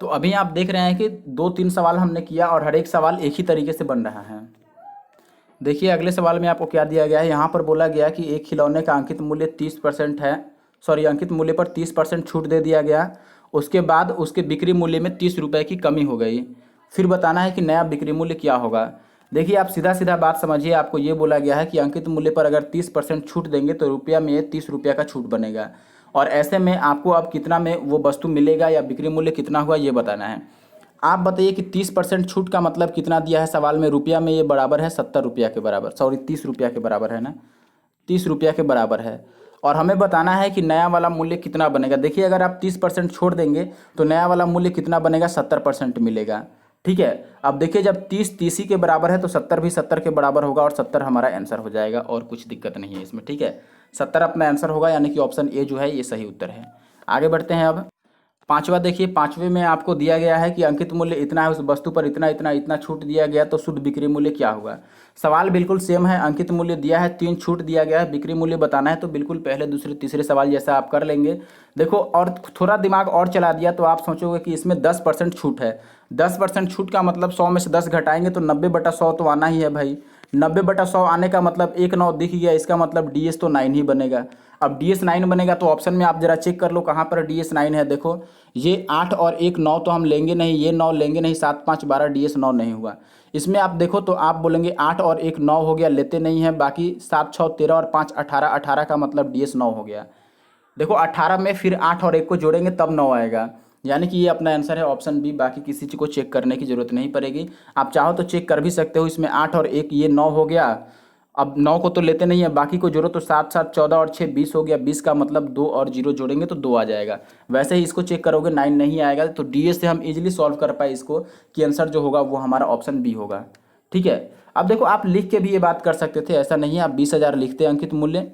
S1: तो अभी आप देख रहे हैं कि 2-3 सवाल हमने किया और हर एक सवाल एक ही तरीके से बन रहा है। देखिए अगले सवाल में आपको क्या दिया गया है, यहाँ पर बोला गया कि एक खिलौने का अंकित मूल्य 30% है, सॉरी अंकित मूल्य पर 30% छूट दे दिया गया, उसके बाद उसके बिक्री मूल्य में 30 रुपये की कमी हो गई, फिर बताना है कि नया बिक्री मूल्य क्या होगा। देखिए आप सीधा सीधा बात समझिए, आपको ये बोला गया है कि अंकित मूल्य पर अगर 30% छूट देंगे तो रुपया में 30 रुपये का छूट बनेगा, और ऐसे में आपको अब कितना में वो वस्तु मिलेगा या बिक्री मूल्य कितना हुआ ये बताना है। आप बताइए कि 30% छूट का मतलब कितना दिया है सवाल में, रुपया में ये बराबर है 70 रुपया के बराबर, सॉरी 30 रुपया के बराबर है ना, 30 रुपया के बराबर है, और हमें बताना है कि नया वाला मूल्य कितना बनेगा। देखिए अगर आप 30% छोड़ देंगे तो नया वाला मूल्य कितना बनेगा, 70% मिलेगा, ठीक है। अब देखिए जब 30 30 के बराबर है तो 70 भी 70 के बराबर होगा और 70 हमारा आंसर हो जाएगा, और कुछ दिक्कत नहीं है इसमें, ठीक है, 70 अपना आंसर होगा, यानी कि ऑप्शन ए जो है ये सही उत्तर है। आगे बढ़ते हैं अब पांचवा। देखिए पांचवे में आपको दिया गया है कि अंकित मूल्य इतना है, उस वस्तु पर इतना इतना इतना छूट दिया गया, तो शुद्ध बिक्री मूल्य क्या होगा। सवाल बिल्कुल सेम है, अंकित मूल्य दिया है, 3 छूट दिया गया है, बिक्री मूल्य बताना है, तो बिल्कुल पहले दूसरे तीसरे सवाल जैसा आप कर लेंगे। देखो और थोड़ा दिमाग और चला दिया तो आप सोचोगे कि इसमें 10% छूट है, 10% छूट का मतलब 100 में से 10 घटाएंगे तो 90/100 तो आना ही है भाई, 90/100 आने का मतलब 1/9 दिख गया, इसका मतलब DS तो 9 ही बनेगा। अब DS9 बनेगा तो ऑप्शन में आप जरा चेक कर लो कहाँ पर DS9 है। देखो ये 8 और 1 9 तो हम लेंगे नहीं, ये 9 लेंगे नहीं, 7 5 12 DS9 नहीं हुआ। इसमें आप देखो तो आप बोलेंगे 8 और 1 9 हो गया, लेते नहीं है, बाकी 7 6 13 और 5 18, 18 का मतलब DS9 हो गया। देखो 18 में फिर 8 और 1 को जोड़ेंगे तब 9 आएगा, यानी कि ये अपना आंसर है ऑप्शन बी। बाकी किसी चीज़ को चेक करने की जरूरत नहीं पड़ेगी, आप चाहो तो चेक कर भी सकते हो। इसमें 8 और 1 ये 9 हो गया, अब 9 को तो लेते नहीं है, बाकी को जोड़ो तो 7 7 14 और 6 20 हो गया, 20 का मतलब 2 और 0 जोड़ेंगे तो 2 आ जाएगा। वैसे ही इसको चेक करोगे 9 नहीं आएगा, तो DS से हम इजीली सॉल्व कर पाए इसको कि आंसर जो होगा वो हमारा ऑप्शन बी होगा, ठीक है। अब देखो आप लिख के भी ये बात कर सकते थे, ऐसा नहीं है, आप 20,000 लिखते अंकित मूल्य,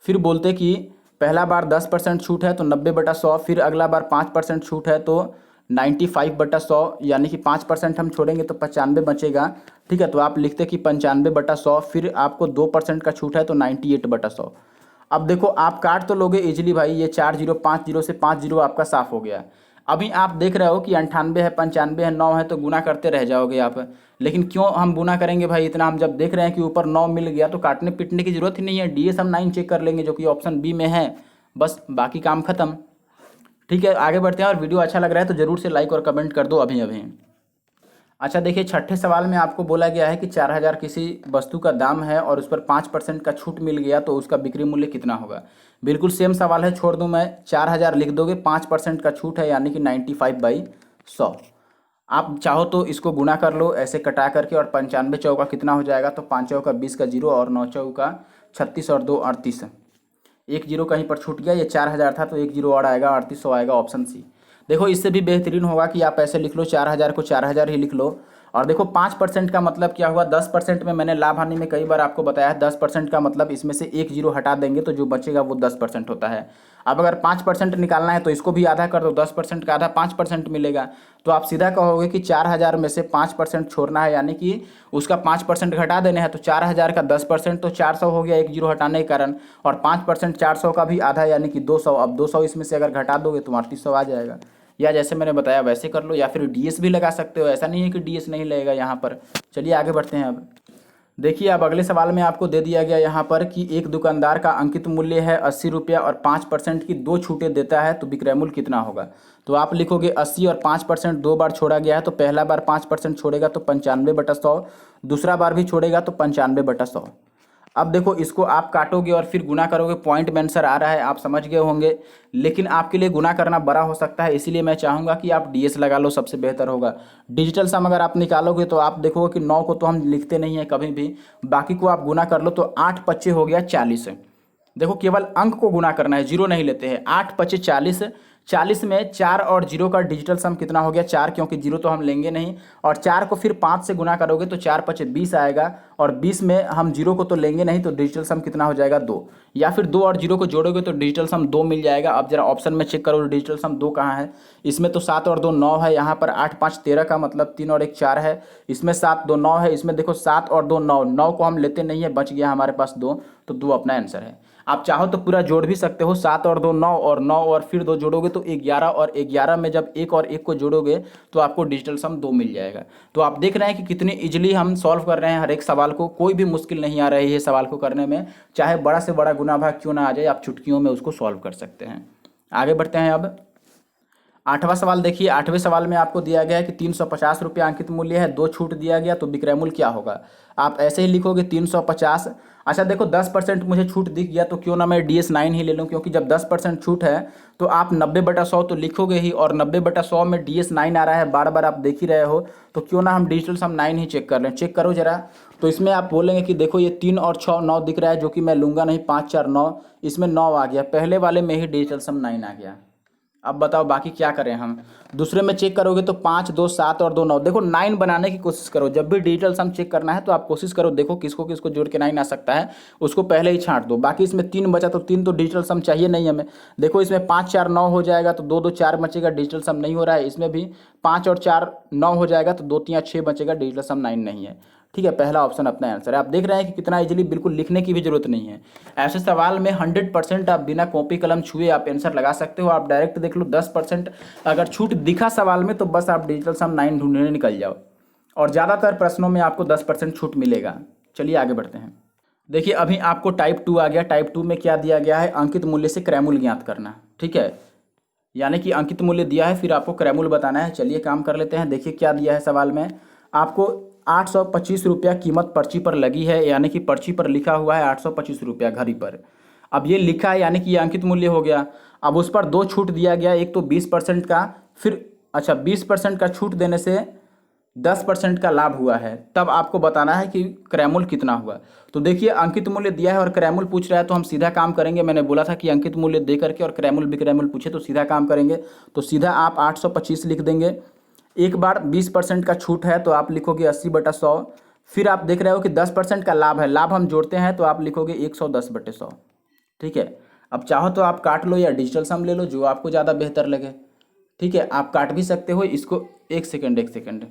S1: फिर बोलते कि पहला बार 10% छूट है तो 90/100, फिर अगला बार 5% छूट है तो 95/100, यानी कि 5% हम छोड़ेंगे तो 95 बचेगा, ठीक है। तो आप लिखते कि 95/100, फिर आपको 2% का छूट है तो 98/100। अब देखो आप काट तो लोगे इजीली भाई, ये 4 0 5 0 से 5 0 आपका साफ हो गया। अभी आप देख रहे हो कि 98 है, 95 है, 9 है, तो गुना करते रह जाओगे आप, लेकिन क्यों हम गुना करेंगे भाई इतना, हम जब देख रहे हैं कि ऊपर 9 मिल गया तो काटने पीटने की जरूरत ही नहीं है, DS हम 9 चेक कर लेंगे जो कि ऑप्शन बी में है, बस बाकी काम खत्म, ठीक है। आगे बढ़ते हैं, और वीडियो अच्छा लग रहा है तो जरूर से लाइक और कमेंट कर दो अभी अभी। अच्छा देखिए छठे सवाल में आपको बोला गया है कि 4,000 किसी वस्तु का दाम है और उस पर 5% का छूट मिल गया तो उसका बिक्री मूल्य कितना होगा। बिल्कुल सेम सवाल है, छोड़ दूं मैं, 4,000 लिख दोगे, 5% का छूट है यानी कि 95/100। आप चाहो तो इसको गुना कर लो ऐसे कटा करके, और 95 चौका कितना हो जाएगा, तो 5 चौका 20 का 0 और 9 चौका 36 और 2 38, एक 0 कहीं पर छूट गया, ये 4,000 था तो एक 0 और आएगा, 3800 आएगा, ऑप्शन सी। देखो इससे भी बेहतरीन होगा कि आप ऐसे लिख लो, 4,000 को 4,000 ही लिख लो, और देखो 5% का मतलब क्या हुआ, 10% में मैंने लाभ हानि में कई बार आपको बताया है, 10% का मतलब इसमें से एक 0 हटा देंगे तो जो बचेगा वो 10% होता है। अब अगर 5% निकालना है तो इसको भी आधा कर दो, 10% का आधा 5% मिलेगा, तो आप सीधा कहोगे कि 4,000 में से 5% छोड़ना है, यानी कि उसका 5% घटा देने हैं, तो 4,000 का 10% तो 400 हो गया, एक 0 हटाने के कारण, और 5% 400 का भी आधा यानी कि 200। अब 200 इसमें से अगर घटा दोगे तो 3800 आ जाएगा, या जैसे मैंने बताया वैसे कर लो, या फिर DS भी लगा सकते हो, ऐसा नहीं है कि DS नहीं लगेगा यहाँ पर। चलिए आगे बढ़ते हैं। अब देखिए अब अगले सवाल में आपको दे दिया गया यहाँ पर कि एक दुकानदार का अंकित मूल्य है 80 रुपया और 5% की 2 छूटें देता है तो विक्रय मूल्य कितना होगा। तो आप लिखोगे 80 और 5% 2 बार छोड़ा गया है, तो पहला बार 5% छोड़ेगा तो 95/100, दूसरा बार भी छोड़ेगा तो 95/100। अब देखो इसको आप काटोगे और फिर गुना करोगे, पॉइंट में आंसर आ रहा है, आप समझ गए होंगे, लेकिन आपके लिए गुना करना बड़ा हो सकता है, इसीलिए मैं चाहूँगा कि आप DS लगा लो, सबसे बेहतर होगा। डिजिटल सम अगर आप निकालोगे तो आप देखोगे कि 9 को तो हम लिखते नहीं हैं कभी भी, बाकी को आप गुना कर लो तो 8 25 हो गया 40। देखो केवल अंक को गुना करना है, 0 नहीं लेते हैं, 8 25 40, 40 में 4 और 0 का डिजिटल सम कितना हो गया 4, क्योंकि 0 तो हम लेंगे नहीं, और 4 को फिर 5 से गुना करोगे तो 4 पचे 20 आएगा, और 20 में हम 0 को तो लेंगे नहीं, तो डिजिटल सम कितना हो जाएगा 2, या फिर 2 और 0 को जोड़ोगे तो डिजिटल सम 2 मिल जाएगा। अब जरा ऑप्शन में चेक करो डिजिटल सम 2 कहाँ है। इसमें तो 7 और 2 9 है, यहाँ पर 8 5 13 का मतलब 3 और 1 4 है, इसमें 7 2 9 है, इसमें देखो 7 और 2 9, 9 को हम लेते नहीं है, बच गया हमारे पास 2, तो 2 अपना आंसर है। आप चाहो तो पूरा जोड़ भी सकते हो, 7 और 2 9, और 9 और फिर 2 जोड़ोगे तो 11, और 11 में जब 1 और 1 को जोड़ोगे तो आपको डिजिटल सम 2 मिल जाएगा। तो आप देख रहे हैं कि कितनी इजीली हम सॉल्व कर रहे हैं हर एक सवाल को, कोई भी मुश्किल नहीं आ रही है सवाल को करने में, चाहे बड़ा से बड़ा गुना भाग क्यों ना आ जाए, आप चुटकियों में उसको सॉल्व कर सकते हैं। आगे बढ़ते हैं। अब 8वां सवाल देखिए। 8वें सवाल में आपको दिया गया है कि 350 रुपया अंकित मूल्य है, 2 छूट दिया गया, तो विक्रय मूल्य क्या होगा। आप ऐसे ही लिखोगे 350। अच्छा देखो 10% मुझे छूट दिख गया, तो क्यों ना मैं DS9 ही ले लूँ, क्योंकि जब 10% छूट है तो आप 90/100 तो लिखोगे ही, और 90/100 में DS9 आ रहा है, बार बार आप देख ही रहे हो, तो क्यों ना हम डिजिटल सम 9 ही चेक कर लें। चेक करो जरा, तो इसमें आप बोलेंगे कि देखो ये 3 और 6 9 दिख रहा है, जो कि मैं लूँगा नहीं, 5 4 9, इसमें 9 आ गया, पहले वाले में ही डिजिटल सम 9 आ गया। अब बताओ बाकी क्या करें हम। दूसरे में चेक करोगे तो 5 2 7 और 2 9, देखो 9 बनाने की कोशिश करो। जब भी डिजिटल सम चेक करना है तो आप कोशिश करो, देखो किसको किसको जोड़ के 9 आ सकता है, उसको पहले ही छांट दो। बाकी इसमें 3 बचा, तो 3 तो डिजिटल सम चाहिए नहीं हमें। देखो इसमें 5 4 9 हो जाएगा, तो 2 2 4 बचेगा, डिजिटल सम नहीं हो रहा है। इसमें भी 5 और 4 9 हो जाएगा, तो 2 3 6 बचेगा, डिजिटल सम 9 नहीं है। ठीक है, पहला ऑप्शन अपना आंसर है। आप देख रहे हैं कि कितना इजीली, बिल्कुल लिखने की भी जरूरत नहीं है। ऐसे सवाल में 100% आप बिना कॉपी कलम छुए आप आंसर लगा सकते हो। आप डायरेक्ट देख लो, 10% अगर छूट दिखा सवाल में तो बस आप डिजिटल सम 9 ढूंढने निकल जाओ, और ज़्यादातर प्रश्नों में आपको 10% छूट मिलेगा। चलिए आगे बढ़ते हैं। देखिए अभी आपको टाइप 2 आ गया। टाइप 2 में क्या दिया गया है, अंकित मूल्य से क्रय मूल्य ज्ञात करना। ठीक है, यानी कि अंकित मूल्य दिया है, फिर आपको क्रय मूल्य बताना है। चलिए काम कर लेते हैं। देखिए क्या दिया है सवाल में, आपको 825 रुपया कीमत पर्ची पर लगी है, यानी कि पर्ची पर लिखा हुआ है 825 रुपया घड़ी पर। अब ये लिखा है यानी कि ये अंकित मूल्य हो गया। अब उस पर 2 छूट दिया गया, एक तो 20% का, फिर अच्छा 20% का छूट देने से 10% का लाभ हुआ है, तब आपको बताना है कि क्रय मूल्य कितना हुआ। तो देखिए अंकित मूल्य दिया है और क्रय मूल्य पूछ रहा है, तो हम सीधा काम करेंगे। मैंने बोला था कि अंकित मूल्य दे करके और क्रय मूल्य विक्रय मूल्य पूछे तो सीधा काम करेंगे। तो सीधा आप 825 लिख देंगे। एक बार 20% का छूट है तो आप लिखोगे 80/100। फिर आप देख रहे हो कि 10% का लाभ है, लाभ हम जोड़ते हैं तो आप लिखोगे 110/100। ठीक है, अब चाहो तो आप काट लो या डिजिटल सम ले लो, जो आपको ज़्यादा बेहतर लगे। ठीक है, आप काट भी सकते हो इसको। एक सेकेंड,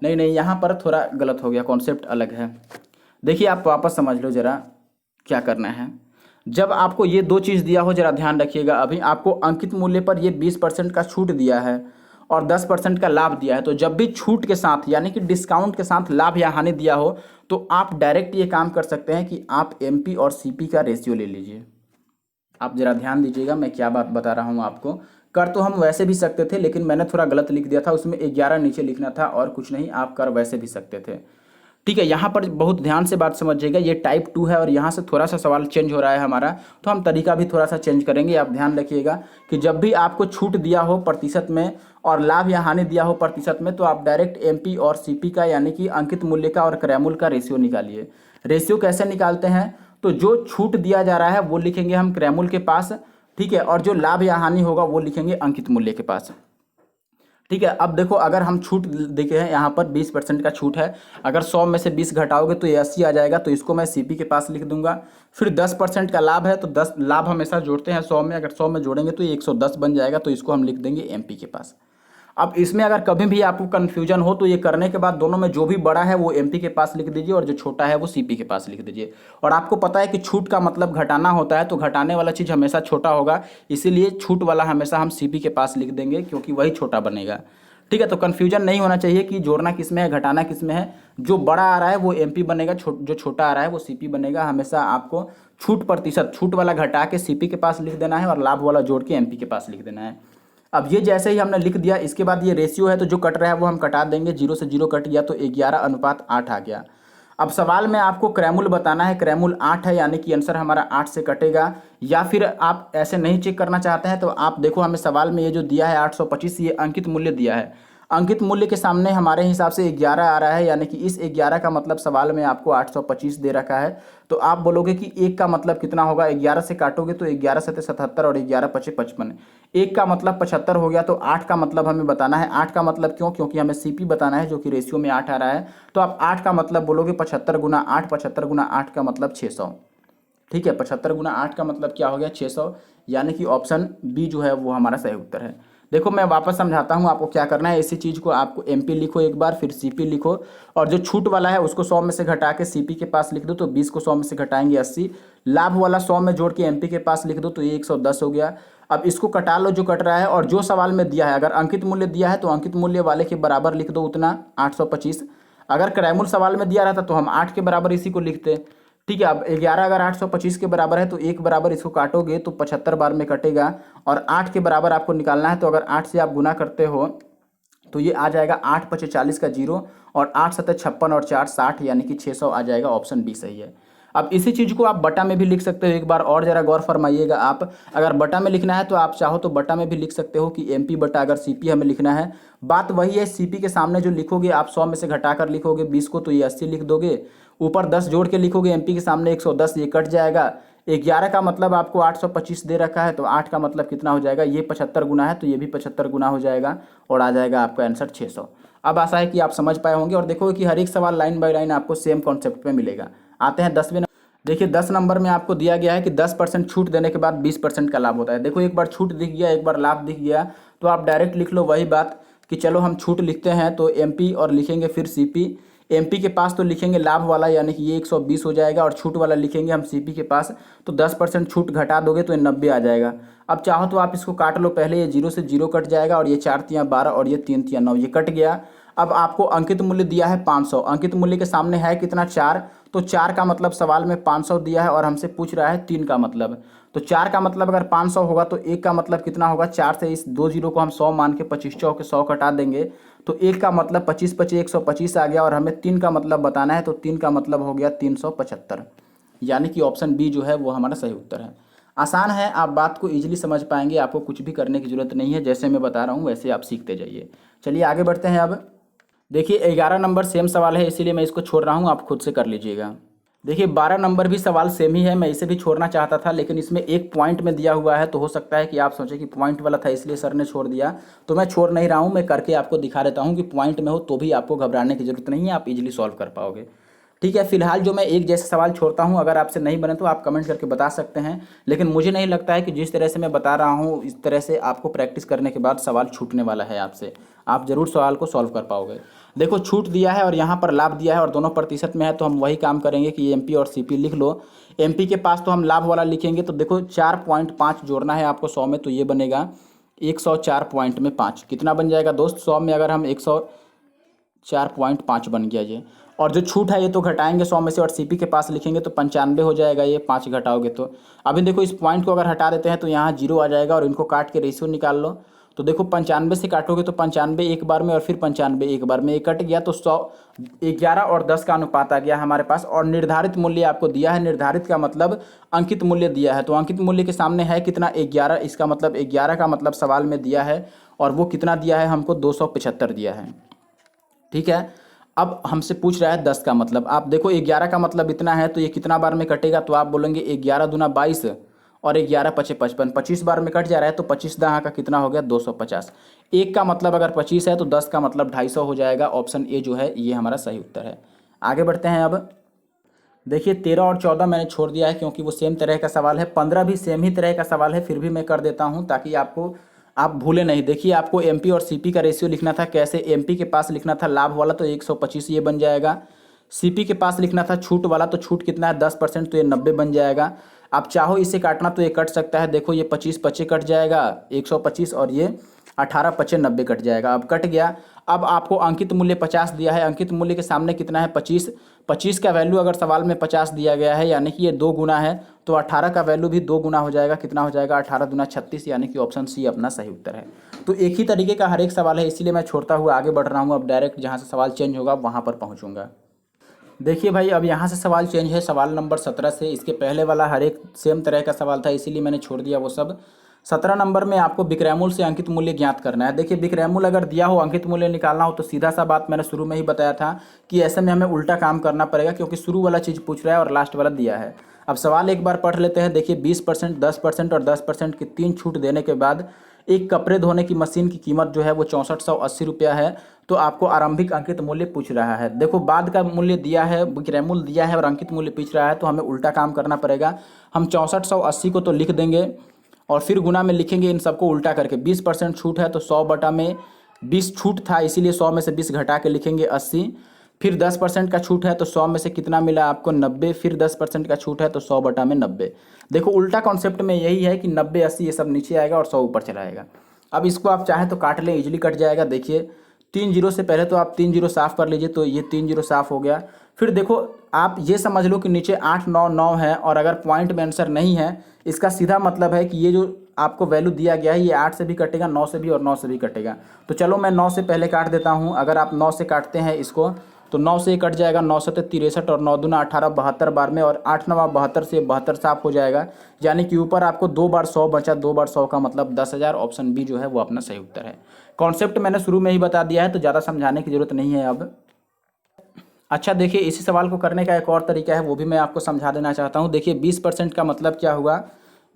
S1: नहीं, यहाँ पर थोड़ा गलत हो गया, कॉन्सेप्ट अलग है। देखिए आप वापस समझ लो जरा क्या करना है। जब आपको ये 2 चीज़ दिया हो, जरा ध्यान रखिएगा। अभी आपको अंकित मूल्य पर ये 20% का छूट दिया है और 10% का लाभ दिया है, तो जब भी छूट के साथ यानी कि डिस्काउंट के साथ लाभ या हानि दिया हो, तो आप डायरेक्ट ये काम कर सकते हैं कि आप MP और CP का रेशियो ले लीजिए। आप ज़रा ध्यान दीजिएगा मैं क्या बात बता रहा हूँ आपको। कर तो हम वैसे भी सकते थे, लेकिन मैंने थोड़ा गलत लिख दिया था, उसमें 11 नीचे लिखना था और कुछ नहीं। आप कर वैसे भी सकते थे। ठीक है, यहाँ पर बहुत ध्यान से बात समझिएगा। ये टाइप 2 है और यहाँ से थोड़ा सा सवाल चेंज हो रहा है हमारा, तो हम तरीका भी थोड़ा सा चेंज करेंगे। आप ध्यान रखिएगा कि जब भी आपको छूट दिया हो प्रतिशत में और लाभ या हानि दिया हो प्रतिशत में, तो आप डायरेक्ट MP और CP का यानी कि अंकित मूल्य का और क्रय मूल्य का रेशियो निकालिए। रेशियो कैसे निकालते हैं, तो जो छूट दिया जा रहा है वो लिखेंगे हम क्रय मूल्य के पास। ठीक है, और जो लाभ या हानि होगा वो लिखेंगे अंकित मूल्य के पास। ठीक है, अब देखो अगर हम छूट देखे हैं यहाँ पर 20% का छूट है, अगर 100 में से 20 घटाओगे तो ये 80 आ जाएगा, तो इसको मैं CP के पास लिख दूंगा। फिर 10% का लाभ है, तो 10 लाभ हमेशा जोड़ते हैं 100 में, अगर 100 में जोड़ेंगे तो ये 110 बन जाएगा, तो इसको हम लिख देंगे MP के पास। अब इसमें अगर कभी भी आपको कन्फ्यूजन हो तो ये करने के बाद दोनों में जो भी बड़ा है वो MP के पास लिख दीजिए और जो छोटा है वो CP के पास लिख दीजिए। और आपको पता है कि छूट का मतलब घटाना होता है, तो घटाने वाला चीज़ हमेशा छोटा होगा, इसीलिए छूट वाला हमेशा हम CP के पास लिख देंगे, क्योंकि वही छोटा बनेगा। ठीक है, तो कन्फ्यूजन नहीं होना चाहिए कि जोड़ना किस में है घटाना किस में है। जो बड़ा आ रहा है वो MP बनेगा, जो छोटा आ रहा है वो CP बनेगा। हमेशा आपको छूट प्रतिशत, छूट वाला घटा के CP के पास लिख देना है और लाभ वाला जोड़ के MP के पास लिख देना है। अब ये जैसे ही हमने लिख दिया, इसके बाद ये रेशियो है, तो जो कट रहा है वो हम कटा देंगे। 0 से 0 कट गया तो 11:8 आ गया। अब सवाल में आपको क्रय मूल्य बताना है। क्रय मूल्य 8 है, यानी कि आंसर हमारा 8 से कटेगा। या फिर आप ऐसे नहीं चेक करना चाहते हैं तो आप देखो, हमें सवाल में ये जो दिया है 825, ये अंकित मूल्य दिया है। अंकित मूल्य के सामने हमारे हिसाब से 11 आ रहा है, यानी कि इस 11 का मतलब सवाल में आपको 825 दे रखा है। तो आप बोलोगे कि 1 का मतलब कितना होगा, 11 से काटोगे तो 11 सत्ते 77 और 11 पचे 55, 1 का मतलब 75 हो गया। तो 8 का मतलब हमें बताना है। 8 का मतलब क्यों, क्योंकि हमें सीपी बताना है जो कि रेशियो में 8 आ रहा है। तो आप 8 का मतलब बोलोगे 75 गुना 8, 75 गुना 8 का मतलब 600। ठीक है, 75 गुना 8 का मतलब क्या हो गया 600, यानी कि ऑप्शन बी जो है वो हमारा सही उत्तर है। देखो मैं वापस समझाता हूँ आपको क्या करना है। इसी चीज़ को आपको एमपी लिखो एक बार, फिर सीपी लिखो, और जो छूट वाला है उसको 100 में से घटा के सीपी के पास लिख दो, तो 20 को 100 में से घटाएंगे 80। लाभ वाला 100 में जोड़ के एमपी के पास लिख दो, तो ये 110 हो गया। अब इसको कटा लो जो कट रहा है, और जो सवाल में दिया है, अगर अंकित मूल्य दिया है तो अंकित मूल्य वाले के बराबर लिख दो उतना 825। अगर क्रैमुल सवाल में दिया रहता तो हम 8 के बराबर इसी को लिखते। ठीक है, अब 11 अगर 825 के बराबर है तो 1 बराबर इसको काटोगे तो 75 बार में कटेगा, और 8 के बराबर आपको निकालना है। तो अगर 8 से आप गुना करते हो तो ये आ जाएगा 8 पचे 40 का 0, और 8 सत्ते 56 और 4 60, यानी कि 600 आ जाएगा। ऑप्शन बी सही है। अब इसी चीज़ को आप बटा में भी लिख सकते हो। एक बार और जरा गौर फरमाइएगा आप, अगर बटा में लिखना है तो आप चाहो तो बटा में भी लिख सकते हो कि एमपी बटा अगर सीपी हमें लिखना है। बात वही है, सीपी के सामने जो लिखोगे आप 100 में से घटाकर लिखोगे 20 को, तो ये 80 लिख दोगे। ऊपर 10 जोड़ के लिखोगे, एमपी के सामने 110, ये कट जाएगा। 11 का मतलब आपको 825 दे रखा है, तो 8 का मतलब कितना हो जाएगा, ये 75 गुना है तो ये भी 75 गुना हो जाएगा, और आ जाएगा आपका आंसर 600। अब आशा है कि आप समझ पाए होंगे, और देखोगे कि हर एक सवाल लाइन बाय लाइन आपको सेम कॉन्सेप्ट में मिलेगा। आते हैं 10वें। देखिए 10 नंबर में आपको दिया गया है कि 10% छूट देने के बाद 20% का लाभ होता है। देखो एक बार छूट दिख गया, एक बार लाभ दिख गया, तो आप डायरेक्ट लिख लो वही बात कि चलो हम छूट लिखते हैं, तो एमपी और लिखेंगे फिर सीपी। एमपी के पास तो लिखेंगे लाभ वाला, यानी कि ये 120 हो जाएगा, और छूट वाला लिखेंगे हम सीपी के पास, तो 10% छूट घटा दोगे तो ये 90 आ जाएगा। अब चाहो तो आप इसको काट लो, पहले ये 0 से 0 कट जाएगा, और ये 4 तियाँ 12 और ये 3 तियाँ 9, ये कट गया। अब आपको अंकित मूल्य दिया है 500, अंकित मूल्य के सामने है कितना 4, तो 4 का मतलब सवाल में 500 दिया है, और हमसे पूछ रहा है 3 का मतलब। तो 4 का मतलब अगर 500 होगा तो 1 का मतलब कितना होगा, 4 से इस 2 जीरो को हम 100 मान के 25 चौके 100 कटा देंगे, तो 1 का मतलब 25 पचे 125 आ गया, और हमें 3 का मतलब बताना है, तो 3 का मतलब हो गया 375, यानी कि ऑप्शन बी जो है वो हमारा सही उत्तर है। आसान है, आप बात को ईजिली समझ पाएंगे, आपको कुछ भी करने की जरूरत नहीं है, जैसे मैं बता रहा हूँ वैसे आप सीखते जाइए। चलिए आगे बढ़ते हैं। अब देखिए 11 नंबर सेम सवाल है, इसीलिए मैं इसको छोड़ रहा हूँ, आप खुद से कर लीजिएगा। देखिए 12 नंबर भी सवाल सेम ही है, मैं इसे भी छोड़ना चाहता था, लेकिन इसमें एक पॉइंट में दिया हुआ है, तो हो सकता है कि आप सोचें कि पॉइंट वाला था इसलिए सर ने छोड़ दिया, तो मैं छोड़ नहीं रहा हूँ, मैं करके आपको दिखा देता हूँ कि पॉइंट में हो तो भी आपको घबराने की जरूरत नहीं है, आप इजीली सॉल्व कर पाओगे। ठीक है, फिलहाल जो मैं एक जैसे सवाल छोड़ता हूँ, अगर आपसे नहीं बने तो आप कमेंट करके बता सकते हैं, लेकिन मुझे नहीं लगता है कि जिस तरह से मैं बता रहा हूँ इस तरह से आपको प्रैक्टिस करने के बाद सवाल छूटने वाला है आपसे, आप जरूर सवाल को सॉल्व कर पाओगे। देखो छूट दिया है और यहाँ पर लाभ दिया है, और दोनों प्रतिशत में है, तो हम वही काम करेंगे कि एमपी और सीपी लिख लो। एमपी के पास तो हम लाभ वाला लिखेंगे, तो देखो 4.5 जोड़ना है आपको 100 में, तो ये बनेगा 104 पॉइंट में 5, कितना बन जाएगा दोस्त, 100 में अगर हम 104.5 बन गया ये। और जो छूट है ये तो घटाएंगे 100 में से, और सीपी के पास लिखेंगे तो 95 हो जाएगा, ये 5 घटाओगे तो। अभी देखो इस पॉइंट को अगर हटा देते हैं तो यहाँ 0 आ जाएगा, और इनको काट के रेशियो निकाल लो, तो देखो 95 से काटोगे तो 95 एक बार में, और फिर 95 एक बार में, ये कट गया, तो 100 11 और 10 का अनुपात आ गया हमारे पास। और निर्धारित मूल्य आपको दिया है, निर्धारित का मतलब अंकित मूल्य दिया है, तो अंकित मूल्य के सामने है कितना 11, इसका मतलब 11 का मतलब सवाल में दिया है, और वो कितना दिया है हमको 275 दिया है। ठीक है, अब हमसे पूछ रहा है 10 का मतलब, आप देखो 11 का मतलब इतना है, तो ये कितना बार में कटेगा, तो आप बोलेंगे 11 दूना 22, और 11 पचे 55, 25 बार में कट जा रहा है, तो 25 दहाँ का कितना हो गया 250। 1 का मतलब अगर 25 है तो 10 का मतलब 250 हो जाएगा। ऑप्शन ए जो है ये हमारा सही उत्तर है। आगे बढ़ते हैं। अब देखिए 13 और 14 मैंने छोड़ दिया है क्योंकि वो सेम तरह का सवाल है, 15 भी सेम ही तरह का सवाल है, फिर भी मैं कर देता हूँ ताकि आपको आप भूले नहीं। देखिए आपको एमपी और सीपी का रेशियो लिखना था, कैसे, एमपी के पास लिखना था लाभ वाला, तो 125 ये बन जाएगा। सीपी के पास लिखना था छूट वाला, तो छूट कितना है 10%, तो ये 90 बन जाएगा। आप चाहो इसे काटना तो ये कट सकता है, देखो ये 25 पचे कट जाएगा 125, और ये 18 पचे 90 कट जाएगा, अब कट गया। अब आपको अंकित मूल्य 50 दिया है, अंकित मूल्य के सामने कितना है 25, 25 का वैल्यू अगर सवाल में 50 दिया गया है, यानी कि ये 2 गुना है, तो 18 का वैल्यू भी 2 गुना हो जाएगा, कितना हो जाएगा 18 दूना 36, यानी कि ऑप्शन सी अपना सही उत्तर है। तो एक ही तरीके का हर एक सवाल है, इसीलिए मैं छोड़ता हुआ आगे बढ़ रहा हूँ, अब डायरेक्ट जहाँ से सवाल चेंज होगा वहाँ पर पहुँचूंगा। देखिए भाई अब यहाँ से सवाल चेंज है, सवाल नंबर 17 से, इसके पहले वाला हर एक सेम तरह का सवाल था, इसीलिए मैंने छोड़ दिया वो सब। 17 नंबर में आपको विक्रय मूल्य से अंकित मूल्य ज्ञात करना है। देखिए विक्रय मूल्य अगर दिया हो, अंकित मूल्य निकालना हो, तो सीधा सा बात मैंने शुरू में ही बताया था कि ऐसे में हमें उल्टा काम करना पड़ेगा, क्योंकि शुरू वाला चीज़ पूछ रहा है और लास्ट वाला दिया है। अब सवाल एक बार पढ़ लेते हैं। देखिए 20%, 10% और 10% की 3 छूट देने के बाद एक कपड़े धोने की मशीन की कीमत जो है वो 6480 रुपया है। तो आपको आरंभिक अंकित मूल्य पूछ रहा है। देखो बाद का मूल्य दिया है, विक्रय मूल्य दिया है और अंकित मूल्य पूछ रहा है, तो हमें उल्टा काम करना पड़ेगा। हम 6480 को तो लिख देंगे और फिर गुना में लिखेंगे इन सबको उल्टा करके। 20% छूट है तो 100 बटा में 20 छूट था, इसीलिए 100 में से 20 घटा के लिखेंगे 80। फिर 10% का छूट है तो 100 में से कितना मिला आपको 90। फिर 10% का छूट है तो 100 बटा में 90। देखो उल्टा कॉन्सेप्ट में यही है कि 90 80 ये सब नीचे आएगा और 100 ऊपर चला आएगा। अब इसको आप चाहें तो काट लें, इजीली कट जाएगा। देखिए 3 जीरो से पहले तो आप 3 जीरो साफ कर लीजिए, तो ये 3 जीरो साफ हो गया। फिर देखो आप ये समझ लो कि नीचे 8 9 9 है और अगर पॉइंट में आंसर नहीं है, इसका सीधा मतलब है कि ये जो आपको वैल्यू दिया गया है ये 8 से भी कटेगा, 9 से भी और 9 से भी कटेगा। तो चलो मैं 9 से पहले काट देता हूँ। अगर आप 9 से काटते हैं इसको तो 9 से कट जाएगा, 9 से 63 और 9 दूना 18, 72 बार में, और 8 9 72 से 72 साफ हो जाएगा। यानी कि ऊपर आपको 2 बार 100 बचा, 2 बार 100 का मतलब 10,000। ऑप्शन बी जो है वो अपना सही उत्तर है। कॉन्सेप्ट मैंने शुरू में ही बता दिया है तो ज़्यादा समझाने की जरूरत नहीं है अब। अच्छा देखिए इसी सवाल को करने का एक और तरीका है, वो भी मैं आपको समझा देना चाहता हूँ। देखिए 20% का मतलब क्या हुआ?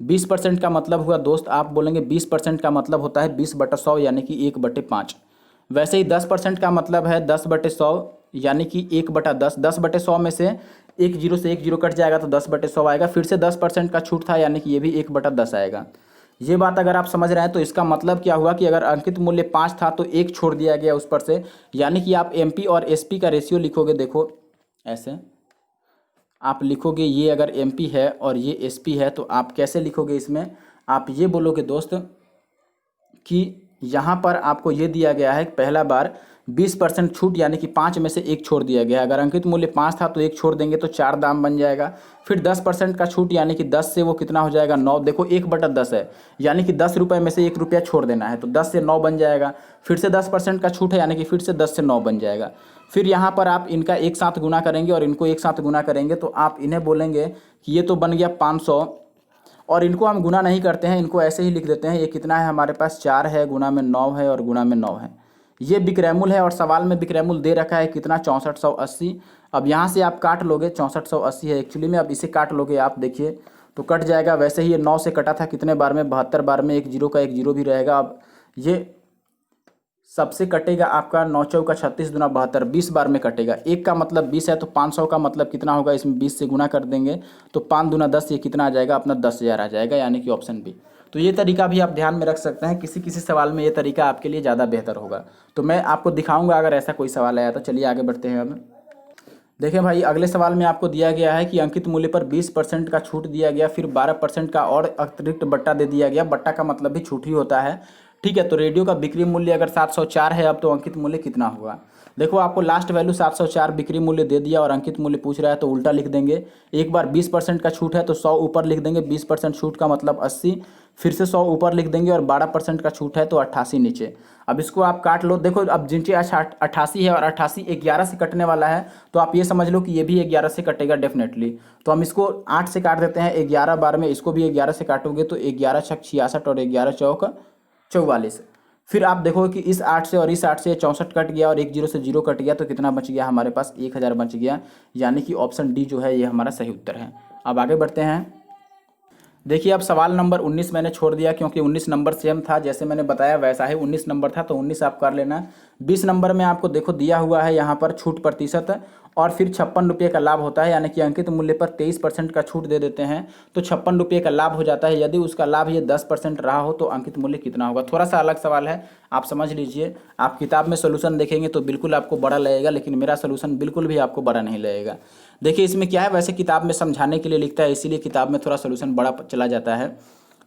S1: 20% का मतलब हुआ दोस्त, आप बोलेंगे 20% का मतलब होता है 20/100 यानी कि 1/5। वैसे ही 10% का मतलब है 10/100 यानी कि 1/10। 10/100 में से एक जीरो से एक जीरो कट जाएगा तो 10/100 आएगा। फिर से 10% का छूट था यानी कि ये भी 1/10 आएगा। ये बात अगर आप समझ रहे हैं तो इसका मतलब क्या हुआ कि अगर अंकित मूल्य 5 था तो एक छोड़ दिया गया उस पर से। यानी कि आप एमपी और एसपी का रेशियो लिखोगे। देखो ऐसे आप लिखोगे, ये अगर एमपी है और ये एसपी है तो आप कैसे लिखोगे? इसमें आप ये बोलोगे दोस्त कि यहाँ पर आपको ये दिया गया है पहला बार 20% छूट यानी कि 5 में से एक छोड़ दिया गया। अगर अंकित मूल्य 5 था तो एक छोड़ देंगे तो 4 दाम बन जाएगा। फिर 10% का छूट यानी कि 10 से वो कितना हो जाएगा 9। देखो 1/10 है यानी कि 10 रुपये में से 1 रुपया छोड़ देना है, तो 10 से 9 बन जाएगा। फिर से 10% का छूट है यानी कि फिर से 10 से 9 बन जाएगा। फिर यहाँ पर आप इनका एक साथ गुना करेंगे और इनको एक साथ गुना करेंगे तो आप इन्हें बोलेंगे कि ये तो बन गया 500, और इनको हम गुना नहीं करते हैं, इनको ऐसे ही लिख देते हैं। ये कितना है हमारे पास 4 है, गुना में 9 है और गुना में 9 है। ये विक्रय मूल्य है और सवाल में विक्रय मूल्य दे रखा है कितना 6480। अब यहाँ से आप काट लोगे, 6480 है एक्चुअली में। अब इसे काट लोगे आप, देखिए तो कट जाएगा। वैसे ही ये 9 से कटा था कितने बार में 72 बार में, एक जीरो का एक जीरो भी रहेगा। अब ये सबसे कटेगा आपका 9 चौका 36 दूना 72, 20 बार में कटेगा। एक का मतलब 20 है तो 500 का मतलब कितना होगा, इसमें 20 से गुना कर देंगे तो 5 दूना 10, ये कितना आ जाएगा अपना 10,000 आ जाएगा, यानी कि ऑप्शन बी। तो ये तरीका भी आप ध्यान में रख सकते हैं। किसी किसी सवाल में ये तरीका आपके लिए ज़्यादा बेहतर होगा। तो मैं आपको दिखाऊंगा अगर ऐसा कोई सवाल आया तो। चलिए आगे बढ़ते हैं अब। देखें भाई अगले सवाल में आपको दिया गया है कि अंकित मूल्य पर 20% का छूट दिया गया, फिर 12% का और अतिरिक्त बट्टा दे दिया गया। बट्टा का मतलब भी छूट ही होता है, ठीक है। तो रेडियो का बिक्री मूल्य अगर 704 है अब, तो अंकित मूल्य कितना होगा? देखो आपको लास्ट वैल्यू 704 बिक्री मूल्य दे दिया और अंकित मूल्य पूछ रहा है तो उल्टा लिख देंगे। एक बार 20% का छूट है तो 100 ऊपर लिख देंगे, 20% छूट का मतलब 80। फिर से 100 ऊपर लिख देंगे और 12% का छूट है तो 88 नीचे। अब इसको आप काट लो। देखो अब जिनके 88 है और 88 11 से कटने वाला है, तो आप ये समझ लो कि ये भी 11 से कटेगा डेफिनेटली। तो हम इसको 8 से काट देते हैं 11 बार में, इसको भी 11 से काटोगे तो 11 छक 66 और 11 चौक 44। फिर आप देखो कि इस 8 से और इस 8 से 64 कट गया और एक जीरो से जीरो कट गया, तो कितना बच गया हमारे पास 1000 बच गया। यानी कि ऑप्शन डी जो है ये हमारा सही उत्तर है। अब आगे बढ़ते हैं। देखिए अब सवाल नंबर 19 मैंने छोड़ दिया क्योंकि 19 नंबर सेम था, जैसे मैंने बताया वैसा ही 19 नंबर था तो 19 आप कर लेना। 20 नंबर में आपको देखो दिया हुआ है यहाँ पर छूट प्रतिशत और फिर 56 रुपये का लाभ होता है, यानी कि अंकित मूल्य पर 23% का छूट दे देते हैं तो 56 रुपये का लाभ हो जाता है। यदि उसका लाभ ये 10% रहा हो तो अंकित मूल्य कितना होगा? थोड़ा सा अलग सवाल है, आप समझ लीजिए। आप किताब में सोल्यूशन देखेंगे तो बिल्कुल आपको बड़ा लगेगा, लेकिन मेरा सोल्यूशन बिल्कुल भी आपको बड़ा नहीं लगेगा। देखिए इसमें क्या है, वैसे किताब में समझाने के लिए लिखता है इसीलिए किताब में थोड़ा सोल्यूशन बड़ा चला जाता है।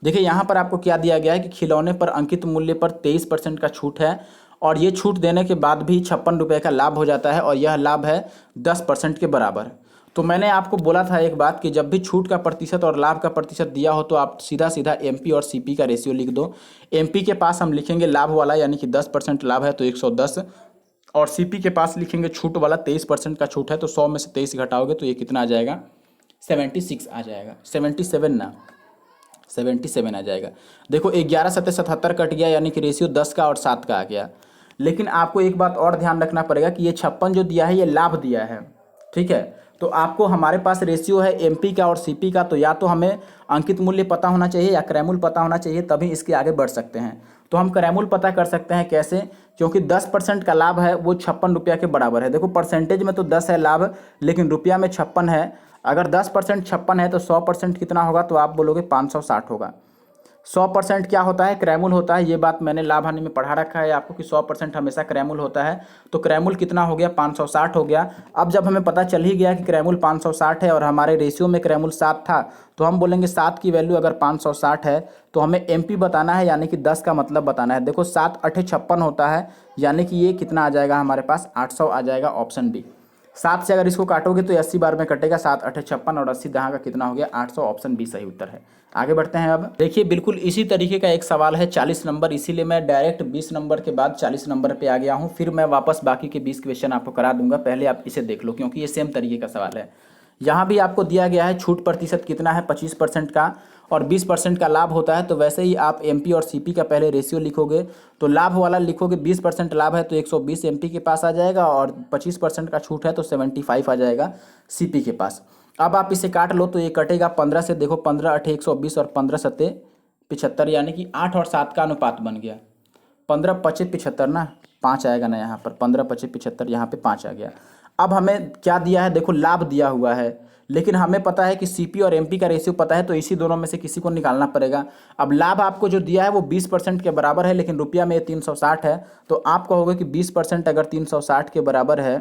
S1: देखिए यहाँ पर आपको क्या दिया गया है कि खिलौने पर अंकित मूल्य पर 23% का छूट है और ये छूट देने के बाद भी 56 रुपये का लाभ हो जाता है और यह लाभ है 10% के बराबर। तो मैंने आपको बोला था एक बात कि जब भी छूट का प्रतिशत और लाभ का प्रतिशत दिया हो तो आप सीधा सीधा एमपी और सीपी का रेशियो लिख दो। एमपी के पास हम लिखेंगे लाभ वाला, यानी कि 10% लाभ है तो 110, और सीपी के पास लिखेंगे छूट वाला, 23% का छूट है तो 100 में से 23 घटाओगे तो ये कितना आ जाएगा 76 आ जाएगा। 77 ना 77 आ जाएगा। देखो 11 7 77 कट गया, यानी कि रेशियो 10 का और 7 का आ गया। लेकिन आपको एक बात और ध्यान रखना पड़ेगा कि ये 56 जो दिया है ये लाभ दिया है, ठीक है। तो आपको हमारे पास रेशियो है एमपी का और सीपी का, तो या तो हमें अंकित मूल्य पता होना चाहिए या क्रयमूल्य पता होना चाहिए, तभी इसके आगे बढ़ सकते हैं। तो हम क्रयमूल्य पता कर सकते हैं कैसे, क्योंकि 10% का लाभ है वो 56 रुपया के बराबर है। देखो परसेंटेज में तो 10 है लाभ, लेकिन रुपया में 56 है। अगर 10% 56 है तो 100% कितना होगा, तो आप बोलोगे 560 होगा। 100% क्या होता है, क्रयमूल्य होता है। ये बात मैंने लाभ हानि में पढ़ा रखा है आपको कि 100% हमेशा क्रयमूल्य होता है। तो क्रयमूल्य कितना हो गया, 560 हो गया। अब जब हमें पता चल ही गया कि क्रयमूल्य 560 है और हमारे रेशियो में क्रयमूल्य 7 था, तो हम बोलेंगे 7 की वैल्यू अगर 560 है तो हमें एमपी बताना है, यानी कि 10 का मतलब बताना है। देखो 7 8 56 होता है, यानी कि ये कितना आ जाएगा हमारे पास, 800 आ जाएगा, ऑप्शन बी। 7 से अगर इसको काटोगे तो 80 बार में कटेगा, 7 8 56 और 80 दहाँ का कितना हो गया, 800, ऑप्शन बी सही उत्तर है। आगे बढ़ते हैं। अब देखिए बिल्कुल इसी तरीके का एक सवाल है 40 नंबर, इसीलिए मैं डायरेक्ट 20 नंबर के बाद 40 नंबर पे आ गया हूँ। फिर मैं वापस बाकी के 20 क्वेश्चन आपको करा दूंगा, पहले आप इसे देख लो क्योंकि ये सेम तरीके का सवाल है। यहाँ भी आपको दिया गया है छूट प्रतिशत कितना है, 25% का, और 20% का लाभ होता है। तो वैसे ही आप एमपी और सीपी का पहले रेशियो लिखोगे, तो लाभ वाला लिखोगे, 20% लाभ है तो 120 एमपी के पास आ जाएगा, और 25% का छूट है तो 75 आ जाएगा सीपी के पास। अब आप इसे काट लो तो ये कटेगा 15 से। देखो 15 8 120 और 15 7 75, यानी कि 8 और 7 का अनुपात बन गया। 15 25 75 ना, 5 आएगा ना यहाँ पर, 15 25 75, यहाँ पे 5 आ गया। अब हमें क्या दिया है, देखो लाभ दिया हुआ है, लेकिन हमें पता है कि सीपी और एमपी का रेशियो पता है, तो इसी दोनों में से किसी को निकालना पड़ेगा। अब लाभ आपको जो दिया है वो 20% के बराबर है, लेकिन रुपया में 360 है। तो आप कहोगे कि 20% अगर 360 के बराबर है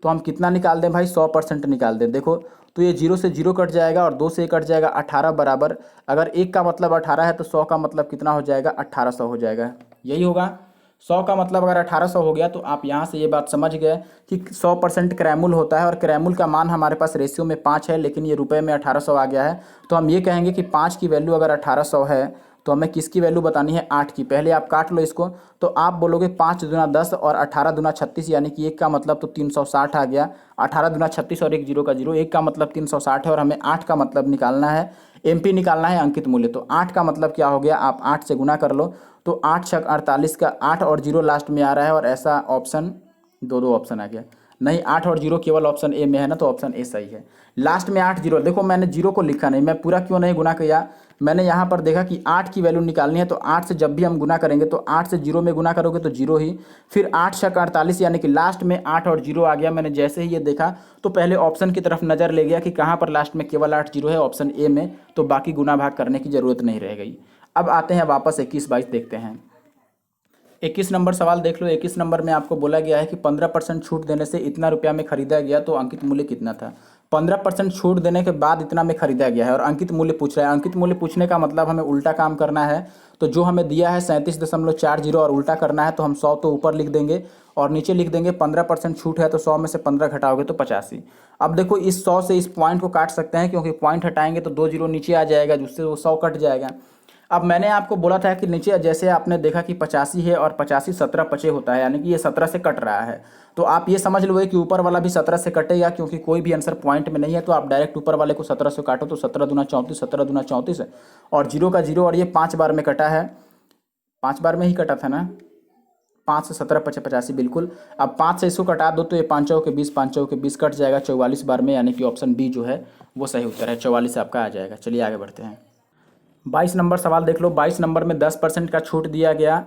S1: तो हम कितना निकाल दें भाई, 100% निकाल दें। देखो तो ये 0 से 0 कट जाएगा और 2 से कट जाएगा, 18 बराबर, अगर 1 का मतलब 18 है तो 100 का मतलब कितना हो जाएगा, 1800 हो जाएगा। यही होगा, 100 का मतलब अगर 1800 हो गया, तो आप यहाँ से ये बात समझ गए कि 100% क्रयमूल्य होता है, और क्रयमूल्य का मान हमारे पास रेशियो में 5 है, लेकिन ये रुपए में 1800 आ गया है। तो हम ये कहेंगे कि 5 की वैल्यू अगर 1800 है तो हमें किसकी वैल्यू बतानी है, 8 की। पहले आप काट लो इसको, तो आप बोलोगे 5 दूना 10 और 18 दूना 36, यानी कि 1 का मतलब तो 360 आ गया। 18 दूना 36 और 1 0 का 0, 1 का मतलब 360 है, और हमें 8 का मतलब निकालना है, एमपी निकालना है, अंकित मूल्य। तो 8 का मतलब क्या हो गया, आप 8 से गुना कर लो, तो 8 छक 48 का, 8 और 0 लास्ट में आ रहा है, और ऐसा ऑप्शन दो ऑप्शन आ गया। नहीं, 8 और 0 केवल ऑप्शन ए में है ना, तो ऑप्शन ए सही है। लास्ट में 8 0, देखो मैंने 0 को लिखा नहीं, मैं पूरा क्यों नहीं गुना किया, मैंने यहाँ पर देखा कि 8 की वैल्यू निकालनी है, तो 8 से जब भी हम गुना करेंगे तो 8 से 0 में गुना करोगे तो 0 ही, फिर 8 छक 48, यानी कि लास्ट में 8 और 0 आ गया। मैंने जैसे ही ये देखा तो पहले ऑप्शन की तरफ नज़र ले गया कि कहाँ पर लास्ट में केवल 8 0 है, ऑप्शन ए में, तो बाकी गुना भाग करने की ज़रूरत नहीं रह गई। अब आते हैं वापस 21 22 देखते हैं। 21 नंबर सवाल देख लो। 21 नंबर में आपको बोला गया है कि 15% छूट देने से इतना रुपया में खरीदा गया, तो अंकित मूल्य कितना था। 15% छूट देने के बाद इतना में खरीदा गया है और अंकित मूल्य पूछ रहा है। अंकित मूल्य पूछने का मतलब हमें उल्टा काम करना है। तो जो हमें दिया है 37.40 और उल्टा करना है, तो हम 100 तो ऊपर लिख देंगे और नीचे लिख देंगे 15% छूट है, तो 100 में से 15 घटाओगे तो 85। अब देखो इस 100 से इस पॉइंट को काट सकते हैं, क्योंकि पॉइंट हटाएंगे तो 2 0 नीचे आ जाएगा, जिससे वो 100 कट जाएगा। अब मैंने आपको बोला था कि नीचे जैसे आपने देखा कि 85 है और 85 17 पचे होता है, यानी कि ये 17 से कट रहा है। तो आप ये समझ लो कि ऊपर वाला भी 17 से कटेगा, क्योंकि कोई भी आंसर पॉइंट में नहीं है। तो आप डायरेक्ट ऊपर वाले को 17 से काटो, तो 17 दूना 34, 17 दूना 34 और 0 का 0, और ये 5 बार में कटा है, 5 बार में ही कटा था ना, 5 से 17 पचे 85 बिल्कुल। अब 5 से इसको कटा दो तो ये 5 के 20, 5 के 20 कट जाएगा 44 बार में, यानी कि ऑप्शन बी जो है वो सही उत्तर है, 44 आपका आ जाएगा। चलिए आगे बढ़ते हैं। 22 नंबर सवाल देख लो। 22 नंबर में 10% का छूट दिया गया,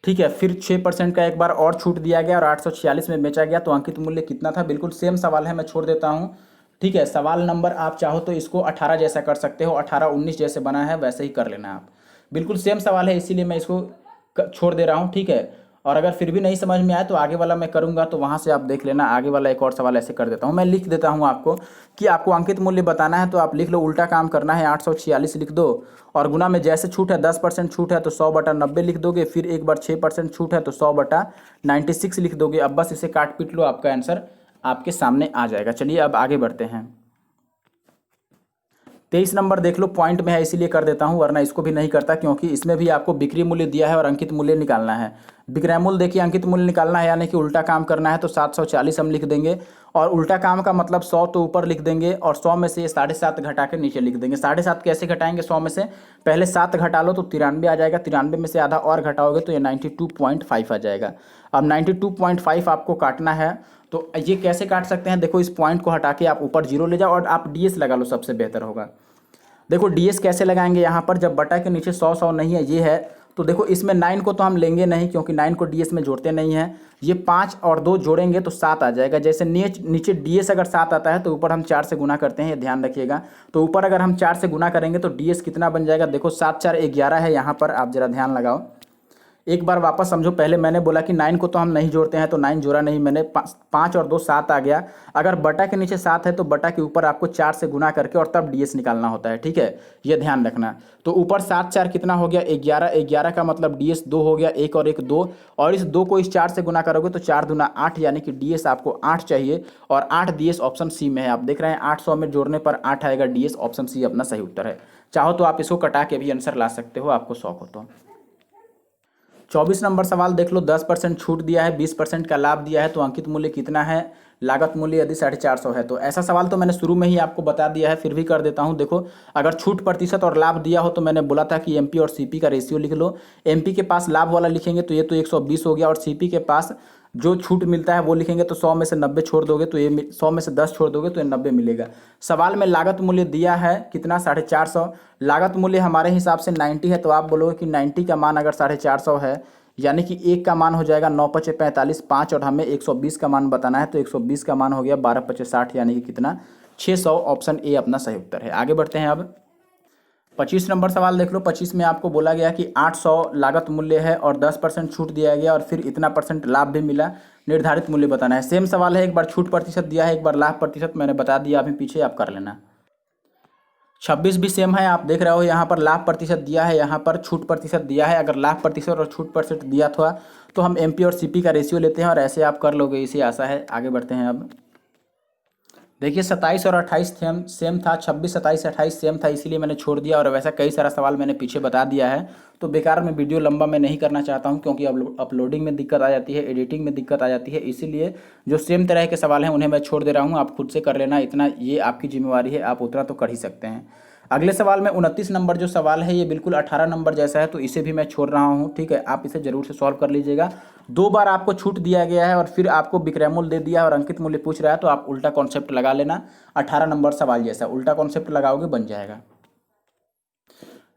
S1: ठीक है, फिर 6% का एक बार और छूट दिया गया और 846 में बेचा गया, तो अंकित मूल्य कितना था। बिल्कुल सेम सवाल है, मैं छोड़ देता हूँ, ठीक है। सवाल नंबर आप चाहो तो इसको 18 जैसा कर सकते हो, 18 19 जैसे बना है वैसे ही कर लेना आप। बिल्कुल सेम सवाल है, इसीलिए मैं इसको छोड़ दे रहा हूँ, ठीक है। और अगर फिर भी नहीं समझ में आए तो आगे वाला मैं करूँगा, तो वहाँ से आप देख लेना। आगे वाला एक और सवाल ऐसे कर देता हूँ, मैं लिख देता हूँ आपको कि आपको अंकित मूल्य बताना है, तो आप लिख लो, उल्टा काम करना है, 846 लिख दो, और गुना में जैसे छूट है 10% छूट है तो 100/90 लिख दोगे, फिर एक बार 6% छूट है तो 100/96 लिख दोगे। अब बस इसे काट पीट लो, आपका आंसर आपके सामने आ जाएगा। चलिए अब आगे बढ़ते हैं। 23 नंबर देख लो, पॉइंट में है इसीलिए कर देता हूं, वरना इसको भी नहीं करता, क्योंकि इसमें भी आपको बिक्री मूल्य दिया है और अंकित मूल्य निकालना है। विक्रयमूल्य देखिए अंकित मूल्य निकालना है यानी कि उल्टा काम करना है, तो 740 हम लिख देंगे। और उल्टा काम का मतलब 100 तो ऊपर लिख देंगे और 100 में से ये 7.5 घटा के नीचे लिख देंगे। 7.5 कैसे घटाएंगे 100 में से, पहले 7 घटा लो तो 93 आ जाएगा, 93 में से आधा और घटाओगे तो ये 92.5 आ जाएगा। अब 92.5 आपको काटना है, तो ये कैसे काट सकते हैं, देखो इस पॉइंट को हटा के आप ऊपर जीरो ले जाओ और आप डीएस लगा लो, सबसे बेहतर होगा। देखो डीएस कैसे लगाएंगे, यहाँ पर जब बटा के नीचे 100 नहीं है, ये है, तो देखो इसमें 9 को तो हम लेंगे नहीं क्योंकि 9 को डीएस में जोड़ते नहीं हैं। ये 5 और 2 जोड़ेंगे तो 7 आ जाएगा। जैसे नीचे डीएस अगर 7 आता है तो ऊपर हम 4 से गुना करते हैं, ये ध्यान रखिएगा। तो ऊपर अगर हम 4 से गुना करेंगे तो डीएस कितना बन जाएगा, देखो 7 4 11 है यहाँ पर, आप जरा ध्यान लगाओ। एक बार वापस समझो, पहले मैंने बोला कि 9 को तो हम नहीं जोड़ते हैं, तो 9 जोड़ा नहीं मैंने, 5 और 2 7 आ गया। अगर बटा के नीचे 7 है तो बटा के ऊपर आपको 4 से गुना करके और तब डीएस निकालना होता है, ठीक है, ये ध्यान रखना। तो ऊपर 7 4 कितना हो गया 11, 11 का मतलब डीएस 2 हो गया, 1 और 1 2, और इस 2 को इस 4 से गुना करोगे तो 4 दूना 8, यानी कि डीएस आपको 8 चाहिए और 8 डीएस ऑप्शन सी में है। आप देख रहे हैं 800 में जोड़ने पर 8 आएगा, डीएस ऑप्शन सी अपना सही उत्तर है। चाहो तो आप इसको कटा के भी आंसर ला सकते हो, आपको शौक हो तो। 24 नंबर सवाल देख लो, 10% छूट दिया है, 20% का लाभ दिया है, तो अंकित मूल्य कितना है, लागत मूल्य यदि 450 है। तो ऐसा सवाल तो मैंने शुरू में ही आपको बता दिया है, फिर भी कर देता हूं। देखो अगर छूट प्रतिशत और लाभ दिया हो तो मैंने बोला था कि एमपी और सीपी का रेशियो लिख लो। एमपी के पास लाभ वाला लिखेंगे तो ये तो 120 हो गया, और सीपी के पास जो छूट मिलता है वो लिखेंगे तो 100 में से 90 छोड़ दोगे तो ये 100 में से 10 छोड़ दोगे तो ये 90 मिलेगा। सवाल में लागत मूल्य दिया है कितना 450, लागत मूल्य हमारे हिसाब से 90 है, तो आप बोलोगे कि 90 का मान अगर 450 है, यानी कि 1 का मान हो जाएगा 9 5 45 5, और हमें 120 का मान बताना है, तो 120 का मान हो गया 12 5 60, यानी कि कितना 600। ऑप्शन ए अपना सही उत्तर है। आगे बढ़ते हैं अब 25 नंबर सवाल देख लो। 25 में आपको बोला गया कि 800 लागत मूल्य है और 10% छूट दिया गया और फिर इतना % लाभ भी मिला, निर्धारित मूल्य बताना है। सेम सवाल है, एक बार छूट प्रतिशत दिया है, एक बार लाभ प्रतिशत, मैंने बता दिया अभी पीछे, आप कर लेना। 26 भी सेम है, आप देख रहे हो यहाँ पर लाभ प्रतिशत दिया है, यहाँ पर छूट प्रतिशत दिया है। अगर लाभ प्रतिशत और छूट प्रतिशत दिया था तो हम एमपी और सीपी का रेशियो लेते हैं और ऐसे आप कर लोगे, इसी आशा है। आगे बढ़ते हैं अब देखिए 27 और 28 सेम था, 26 27 28 सेम था, इसीलिए मैंने छोड़ दिया, और वैसा कई सारा सवाल मैंने पीछे बता दिया है। तो बेकार में वीडियो लंबा मैं नहीं करना चाहता हूं, क्योंकि अपलोडिंग में दिक्कत आ जाती है, एडिटिंग में दिक्कत आ जाती है, इसीलिए जो सेम तरह के सवाल हैं उन्हें मैं छोड़ दे रहा हूं। आप खुद से कर लेना, इतना ये आपकी जिम्मेवारी है, आप उतना तो कर ही सकते हैं। अगले सवाल में 29 नंबर जो सवाल है ये बिल्कुल 18 नंबर जैसा है, तो इसे भी मैं छोड़ रहा हूँ, ठीक है, आप इसे जरूर से सॉल्व कर लीजिएगा। 2 बार आपको छूट दिया गया है और फिर आपको विक्रय मूल्य दे दिया है और अंकित मूल्य पूछ रहा है, तो आप उल्टा कॉन्सेप्ट लगा लेना। 18 नंबर सवाल जैसा उल्टा कॉन्सेप्ट लगाओगे बन जाएगा।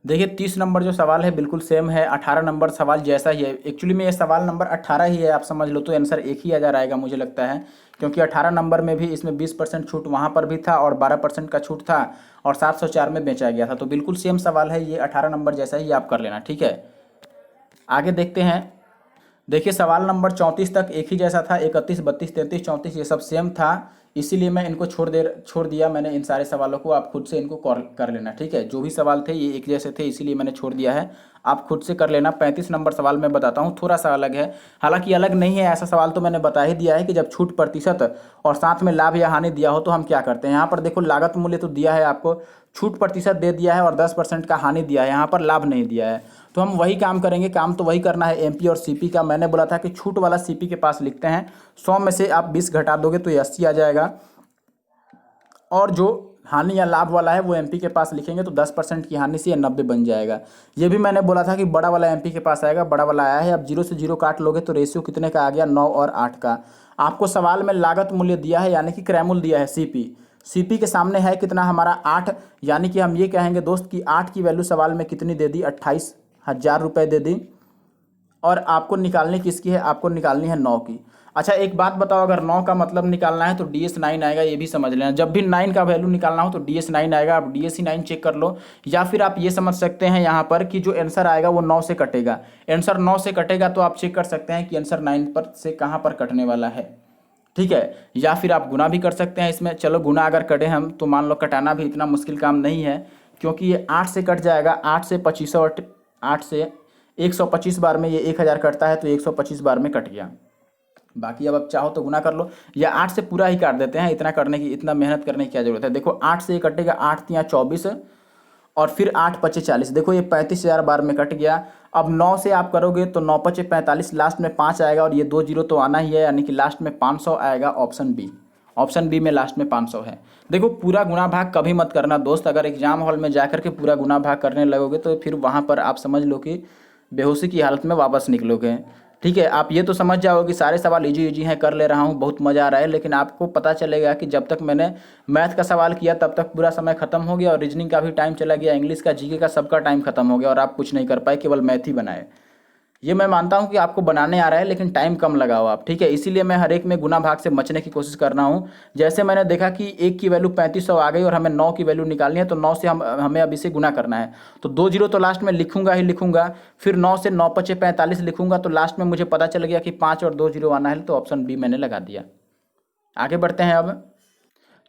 S1: देखिए 30 नंबर जो सवाल है बिल्कुल सेम है, 18 नंबर सवाल जैसा ही है। एक्चुअली में ये सवाल नंबर 18 ही है, आप समझ लो, तो आंसर एक ही आ जा रहेगा मुझे लगता है, क्योंकि 18 नंबर में भी इसमें 20% छूट वहाँ पर भी था और 12% का छूट था और 704 में बेचा गया था, तो बिल्कुल सेम सवाल है ये, 18 नंबर जैसा ही आप कर लेना, ठीक है। आगे देखते हैं। देखिए सवाल नंबर 34 तक एक ही जैसा था, 31 32 33 34 ये सब सेम था, इसीलिए मैं इनको छोड़ दिया मैंने इन सारे सवालों को। आप खुद से इनको कर लेना, ठीक है, जो भी सवाल थे ये एक जैसे थे, इसीलिए मैंने छोड़ दिया है, आप खुद से कर लेना। 35 नंबर सवाल मैं बताता हूँ, थोड़ा सा अलग है, हालांकि अलग नहीं है, ऐसा सवाल तो मैंने बता ही दिया है कि जब छूट प्रतिशत और साथ में लाभ या हानि दिया हो तो हम क्या करते हैं। यहाँ पर देखो लागत मूल्य तो दिया है आपको, छूट प्रतिशत दे दिया है और 10% का हानि दिया है, यहाँ पर लाभ नहीं दिया है, तो हम वही काम करेंगे, काम तो वही करना है एमपी और सीपी का। मैंने बोला था कि छूट वाला सीपी के पास लिखते हैं, 100 में से आप 20 घटा दोगे तो ये 80 आ जाएगा, और जो हानि या लाभ वाला है वो एमपी के पास लिखेंगे तो 10% की हानि से ये 90 बन जाएगा। ये भी मैंने बोला था कि बड़ा वाला एमपी के पास आएगा, बड़ा वाला आया है। अब 0 से 0 काट लोगे तो रेशियो कितने का आ गया, 9 और 8 का। आपको सवाल में लागत मूल्य दिया है, यानी कि क्रय मूल्य दिया है सीपी, सीपी के सामने है कितना हमारा 8, यानी कि हम ये कहेंगे दोस्त कि 8 की वैल्यू सवाल में कितनी दे दी, 28,000 रुपये दे दी, और आपको निकालनी किसकी है, आपको निकालनी है 9 की। अच्छा एक बात बताओ, अगर 9 का मतलब निकालना है तो DS 9 आएगा, ये भी समझ लेना। जब भी 9 का वैल्यू निकालना हो तो DS 9 आएगा, आप DSC 9 चेक कर लो, या फिर आप ये समझ सकते हैं यहाँ पर कि जो आंसर आएगा वो 9 से कटेगा। आंसर 9 से कटेगा तो आप चेक कर सकते हैं कि आंसर 9 पर से कहाँ पर कटने वाला है, ठीक है। या फिर आप गुना भी कर सकते हैं इसमें, चलो गुना अगर कटे हम तो मान लो कटाना भी इतना मुश्किल काम नहीं है, क्योंकि ये 8 से कट जाएगा, 8 से 25 और 8 से 125 बार में ये 1000 कटता है, तो 125 बार में कट गया। बाकी अब चाहो तो गुना कर लो, या 8 से पूरा ही काट देते हैं, इतना मेहनत करने की क्या जरूरत है। देखो 8 से ये कटेगा, 8 तिया 24 और फिर 8 पचे 40, देखो ये 35,000 बार में कट गया। अब 9 से आप करोगे तो 9 पचे 45, लास्ट में 5 आएगा और ये 2 जीरो तो आना ही है, यानी कि लास्ट में 500 आएगा। ऑप्शन बी, ऑप्शन बी में लास्ट में 500 है। देखो पूरा गुणा भाग कभी मत करना दोस्त, अगर एग्जाम हॉल में जाकर के पूरा गुणा भाग करने लगोगे तो फिर वहाँ पर आप समझ लो कि बेहोशी की हालत में वापस निकलोगे। ठीक है, आप ये तो समझ जाओ कि सारे सवाल इजी इजी हैं, कर ले रहा हूँ, बहुत मज़ा आ रहा है, लेकिन आपको पता चलेगा कि जब तक मैंने मैथ का सवाल किया तब तक पूरा समय खत्म हो गया और रीजनिंग का भी टाइम चला गया, इंग्लिश का, जीके का, सबका टाइम खत्म हो गया और आप कुछ नहीं कर पाए, केवल मैथ ही बनाए। ये मैं मानता हूँ कि आपको बनाने आ रहा है लेकिन टाइम कम लगाओ आप, ठीक है, इसीलिए मैं हर एक में गुना भाग से बचने की कोशिश कर रहा हूँ। जैसे मैंने देखा कि एक की वैल्यू 3500 आ गई और हमें 9 की वैल्यू निकालनी है, तो 9 से हमें अब इसे गुना करना है, तो 2 जीरो तो लास्ट में लिखूंगा ही लिखूंगा, फिर 9 से 9 पचे 45 लिखूंगा, तो लास्ट में मुझे पता चल गया कि 5 और 2 जीरो आना है, तो ऑप्शन बी मैंने लगा दिया। आगे बढ़ते हैं अब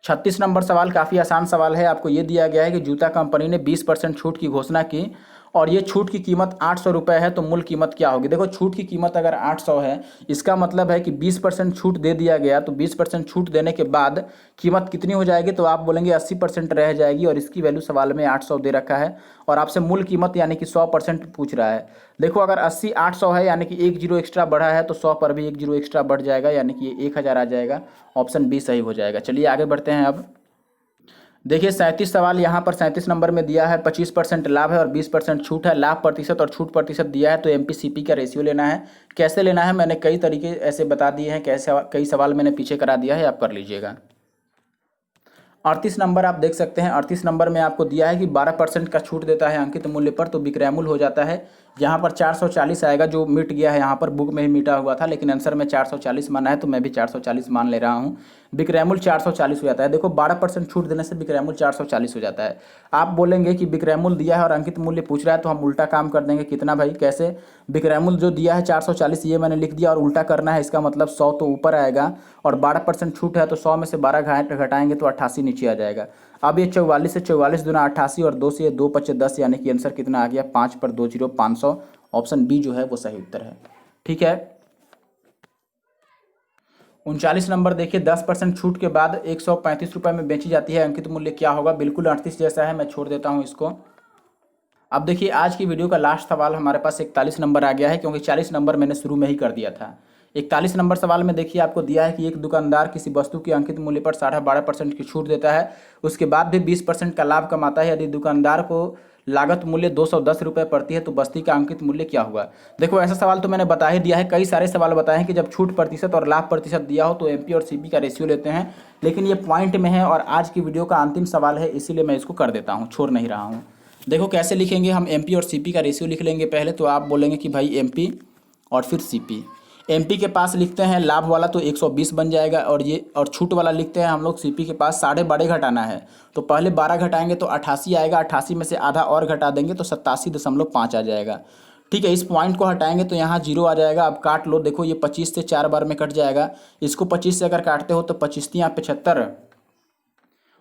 S1: 36 नंबर सवाल, काफ़ी आसान सवाल है। आपको ये दिया गया है कि जूता कंपनी ने 20% छूट की घोषणा की और ये छूट की कीमत 800 रुपये है, तो मूल कीमत क्या होगी। देखो छूट की कीमत अगर 800 है, इसका मतलब है कि 20% छूट दे दिया गया, तो 20% छूट देने के बाद कीमत कितनी हो जाएगी, तो आप बोलेंगे 80% रह जाएगी और इसकी वैल्यू सवाल में 800 दे रखा है और आपसे मूल कीमत यानी कि 100% पूछ रहा है। देखो अगर 80 800 है यानी कि 1 जीरो एक्स्ट्रा बढ़ा है, तो 100 पर भी 1 जीरो एक्स्ट्रा बढ़ जाएगा, यानी कि ये 1000 आ जाएगा। ऑप्शन बी सही हो जाएगा। चलिए आगे बढ़ते हैं। अब देखिए 37 सवाल यहाँ पर 37 नंबर में दिया है, 25% लाभ है और 20% छूट है। लाभ प्रतिशत और छूट प्रतिशत दिया है, तो MPCP का रेशियो लेना है। कैसे लेना है मैंने कई तरीके ऐसे बता दिए हैं, कैसे कई सवाल मैंने पीछे करा दिया है, आप कर लीजिएगा। 38 नंबर आप देख सकते हैं, 38 नंबर में आपको दिया है कि 12% का छूट देता है अंकित मूल्य पर, तो विक्रय मूल्य हो जाता है यहाँ पर 440 आएगा, जो मिट गया है, यहाँ पर बुक में ही मिटा हुआ था लेकिन आंसर में 440 माना है, तो मैं भी 440 मान ले रहा हूँ। विक्रय मूल्य 440 हो जाता है। देखो 12% छूट देने से विक्रय मूल्य 440 हो जाता है। आप बोलेंगे कि विक्रय मूल्य दिया है और अंकित मूल्य पूछ रहा है, तो हम उल्टा काम कर देंगे। कितना भाई, कैसे, विक्रय मूल्य जो दिया है 440 ये मैंने लिख दिया और उल्टा करना है, इसका मतलब 100 तो ऊपर आएगा और 12% छूट है, तो 100 में से 12 घटाएंगे तो 88 नीचे आ जाएगा। अब ये 44 से 44 दूना 88 और 2 से 2 पचे 10, यानी कि आंसर कितना आ गया, 5 पर 2 जीरो 500। ऑप्शन बी जो है वो सही उत्तर है। ठीक है, 39 नंबर देखिए, 10% छूट के बाद 135 रुपये में बेची जाती है, अंकित मूल्य क्या होगा। बिल्कुल 38 जैसा है, मैं छोड़ देता हूँ इसको। अब देखिए आज की वीडियो का लास्ट सवाल हमारे पास 41 नंबर आ गया है, क्योंकि 40 नंबर मैंने शुरू में ही कर दिया था। 41 नंबर सवाल में देखिए आपको दिया है कि एक दुकानदार किसी वस्तु के अंकित मूल्य पर 12.5% की छूट देता है, उसके बाद भी 20% का लाभ कमाता है। यदि दुकानदार को लागत मूल्य 210 रुपये पड़ती है, तो बस्ती का अंकित मूल्य क्या हुआ। देखो ऐसा सवाल तो मैंने बता ही दिया है, कई सारे सवाल बताए हैं कि जब छूट प्रतिशत और लाभ प्रतिशत दिया हो तो MP और CP का रेशियो लेते हैं, लेकिन ये पॉइंट में है और आज की वीडियो का अंतिम सवाल है, इसीलिए मैं इसको कर देता हूँ, छोड़ नहीं रहा हूँ। देखो कैसे लिखेंगे हम, MP और CP का रेशियो लिख लेंगे पहले, तो आप बोलेंगे कि भाई MP और फिर CP। MP के पास लिखते हैं लाभ वाला तो 120 बन जाएगा, और ये और छूट वाला लिखते हैं हम लोग CP के पास 12.5 घटाना है, तो पहले 12 घटाएंगे तो 88 आएगा, 88 में से आधा और घटा देंगे तो 87.5 आ जाएगा। ठीक है, इस पॉइंट को हटाएंगे तो यहाँ जीरो आ जाएगा। अब काट लो, देखो ये 25 से 4 बार में कट जाएगा, इसको 25 से अगर काटते हो तो 25 यहाँ 75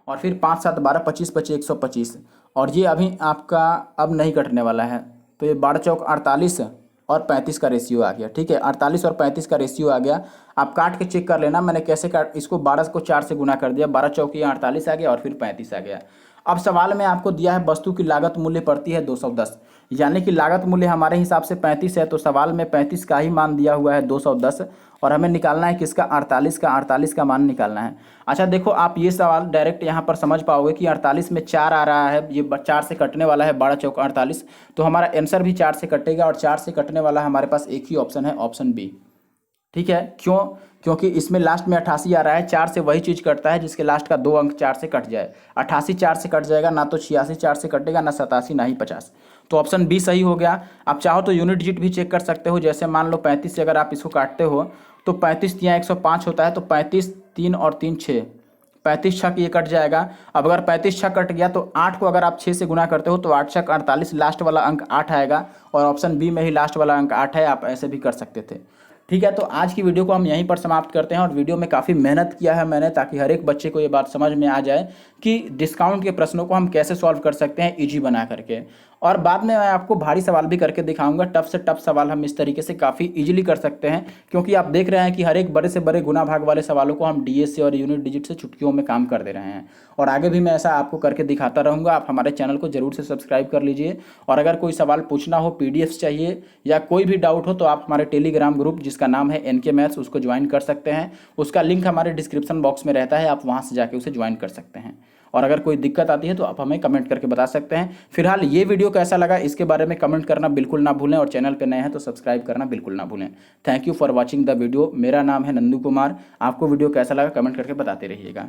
S1: और फिर 5 7 12, 25 बचे 125, और ये अभी आपका अब नहीं कटने वाला है, तो ये 12 चौक 48 और 35 का रेशियो आ गया। ठीक है, 48 और 35 का रेशियो आ गया। आप काट के चेक कर लेना, मैंने कैसे काट, इसको 12 को 4 से गुना कर दिया, 12 चौकी 48 आ गया और फिर 35 आ गया। अब सवाल में आपको दिया है वस्तु की लागत मूल्य पड़ती है 210, यानी कि लागत मूल्य हमारे हिसाब से 35 है, तो सवाल में 35 का ही मान दिया हुआ है 210, और हमें निकालना है किसका, 48 का मान निकालना है। अच्छा देखो आप ये सवाल डायरेक्ट यहाँ पर समझ पाओगे कि 48 में 4 आ रहा है, ये 4 से कटने वाला है, 12 चौक 48, तो हमारा आंसर भी 4 से कटेगा और 4 से कटने वाला हमारे पास एक ही ऑप्शन है, ऑप्शन बी। ठीक है, क्यों, क्योंकि इसमें लास्ट में 88 आ रहा है, 4 से वही चीज़ कटता है जिसके लास्ट का 2 अंक 4 से कट जाए। 88 4 से कट जाएगा, ना तो 86 4 से कटेगा, ना 87 ना ही 50, तो ऑप्शन बी सही हो गया। आप चाहो तो यूनिट डिजिट भी चेक कर सकते हो, जैसे मान लो 35 से अगर आप इसको काटते हो तो 35 यहाँ 105 होता है, तो 35 3 और 3 6, 35 छक ये कट जाएगा। अब अगर 35 छक कट गया तो 8 को अगर आप 6 से गुना करते हो तो 8 छक 48, लास्ट वाला अंक 8 आएगा, और ऑप्शन बी में ही लास्ट वाला अंक 8 है, आप ऐसे भी कर सकते थे। ठीक है, तो आज की वीडियो को हम यहीं पर समाप्त करते हैं, और वीडियो में काफ़ी मेहनत किया है मैंने, ताकि हर एक बच्चे को ये बात समझ में आ जाए कि डिस्काउंट के प्रश्नों को हम कैसे सॉल्व कर सकते हैं ईजी बना करके। और बाद में मैं आपको भारी सवाल भी करके दिखाऊंगा। टफ से टफ सवाल हम इस तरीके से काफ़ी इजीली कर सकते हैं, क्योंकि आप देख रहे हैं कि हर एक बड़े से बड़े गुना भाग वाले सवालों को हम डीएस से और यूनिट डिजिट से चुटकियों में काम कर दे रहे हैं। और आगे भी मैं ऐसा आपको करके दिखाता रहूँगा। आप हमारे चैनल को जरूर से सब्सक्राइब कर लीजिए। और अगर कोई सवाल पूछना हो, पीडीएफ चाहिए या कोई भी डाउट हो, तो आप हमारे टेलीग्राम ग्रुप जिसका नाम है NK मैथ्स, उसको ज्वाइन कर सकते हैं। उसका लिंक हमारे डिस्क्रिप्शन बॉक्स में रहता है, आप वहाँ से जाके उसे ज्वाइन कर सकते हैं। और अगर कोई दिक्कत आती है तो आप हमें कमेंट करके बता सकते हैं। फिलहाल ये वीडियो कैसा लगा इसके बारे में कमेंट करना बिल्कुल ना भूलें, और चैनल पर नए हैं तो सब्सक्राइब करना बिल्कुल ना भूलें। Thank you for watching the video. मेरा नाम है नंदू कुमार। आपको वीडियो कैसा लगा कमेंट करके बताते रहिएगा।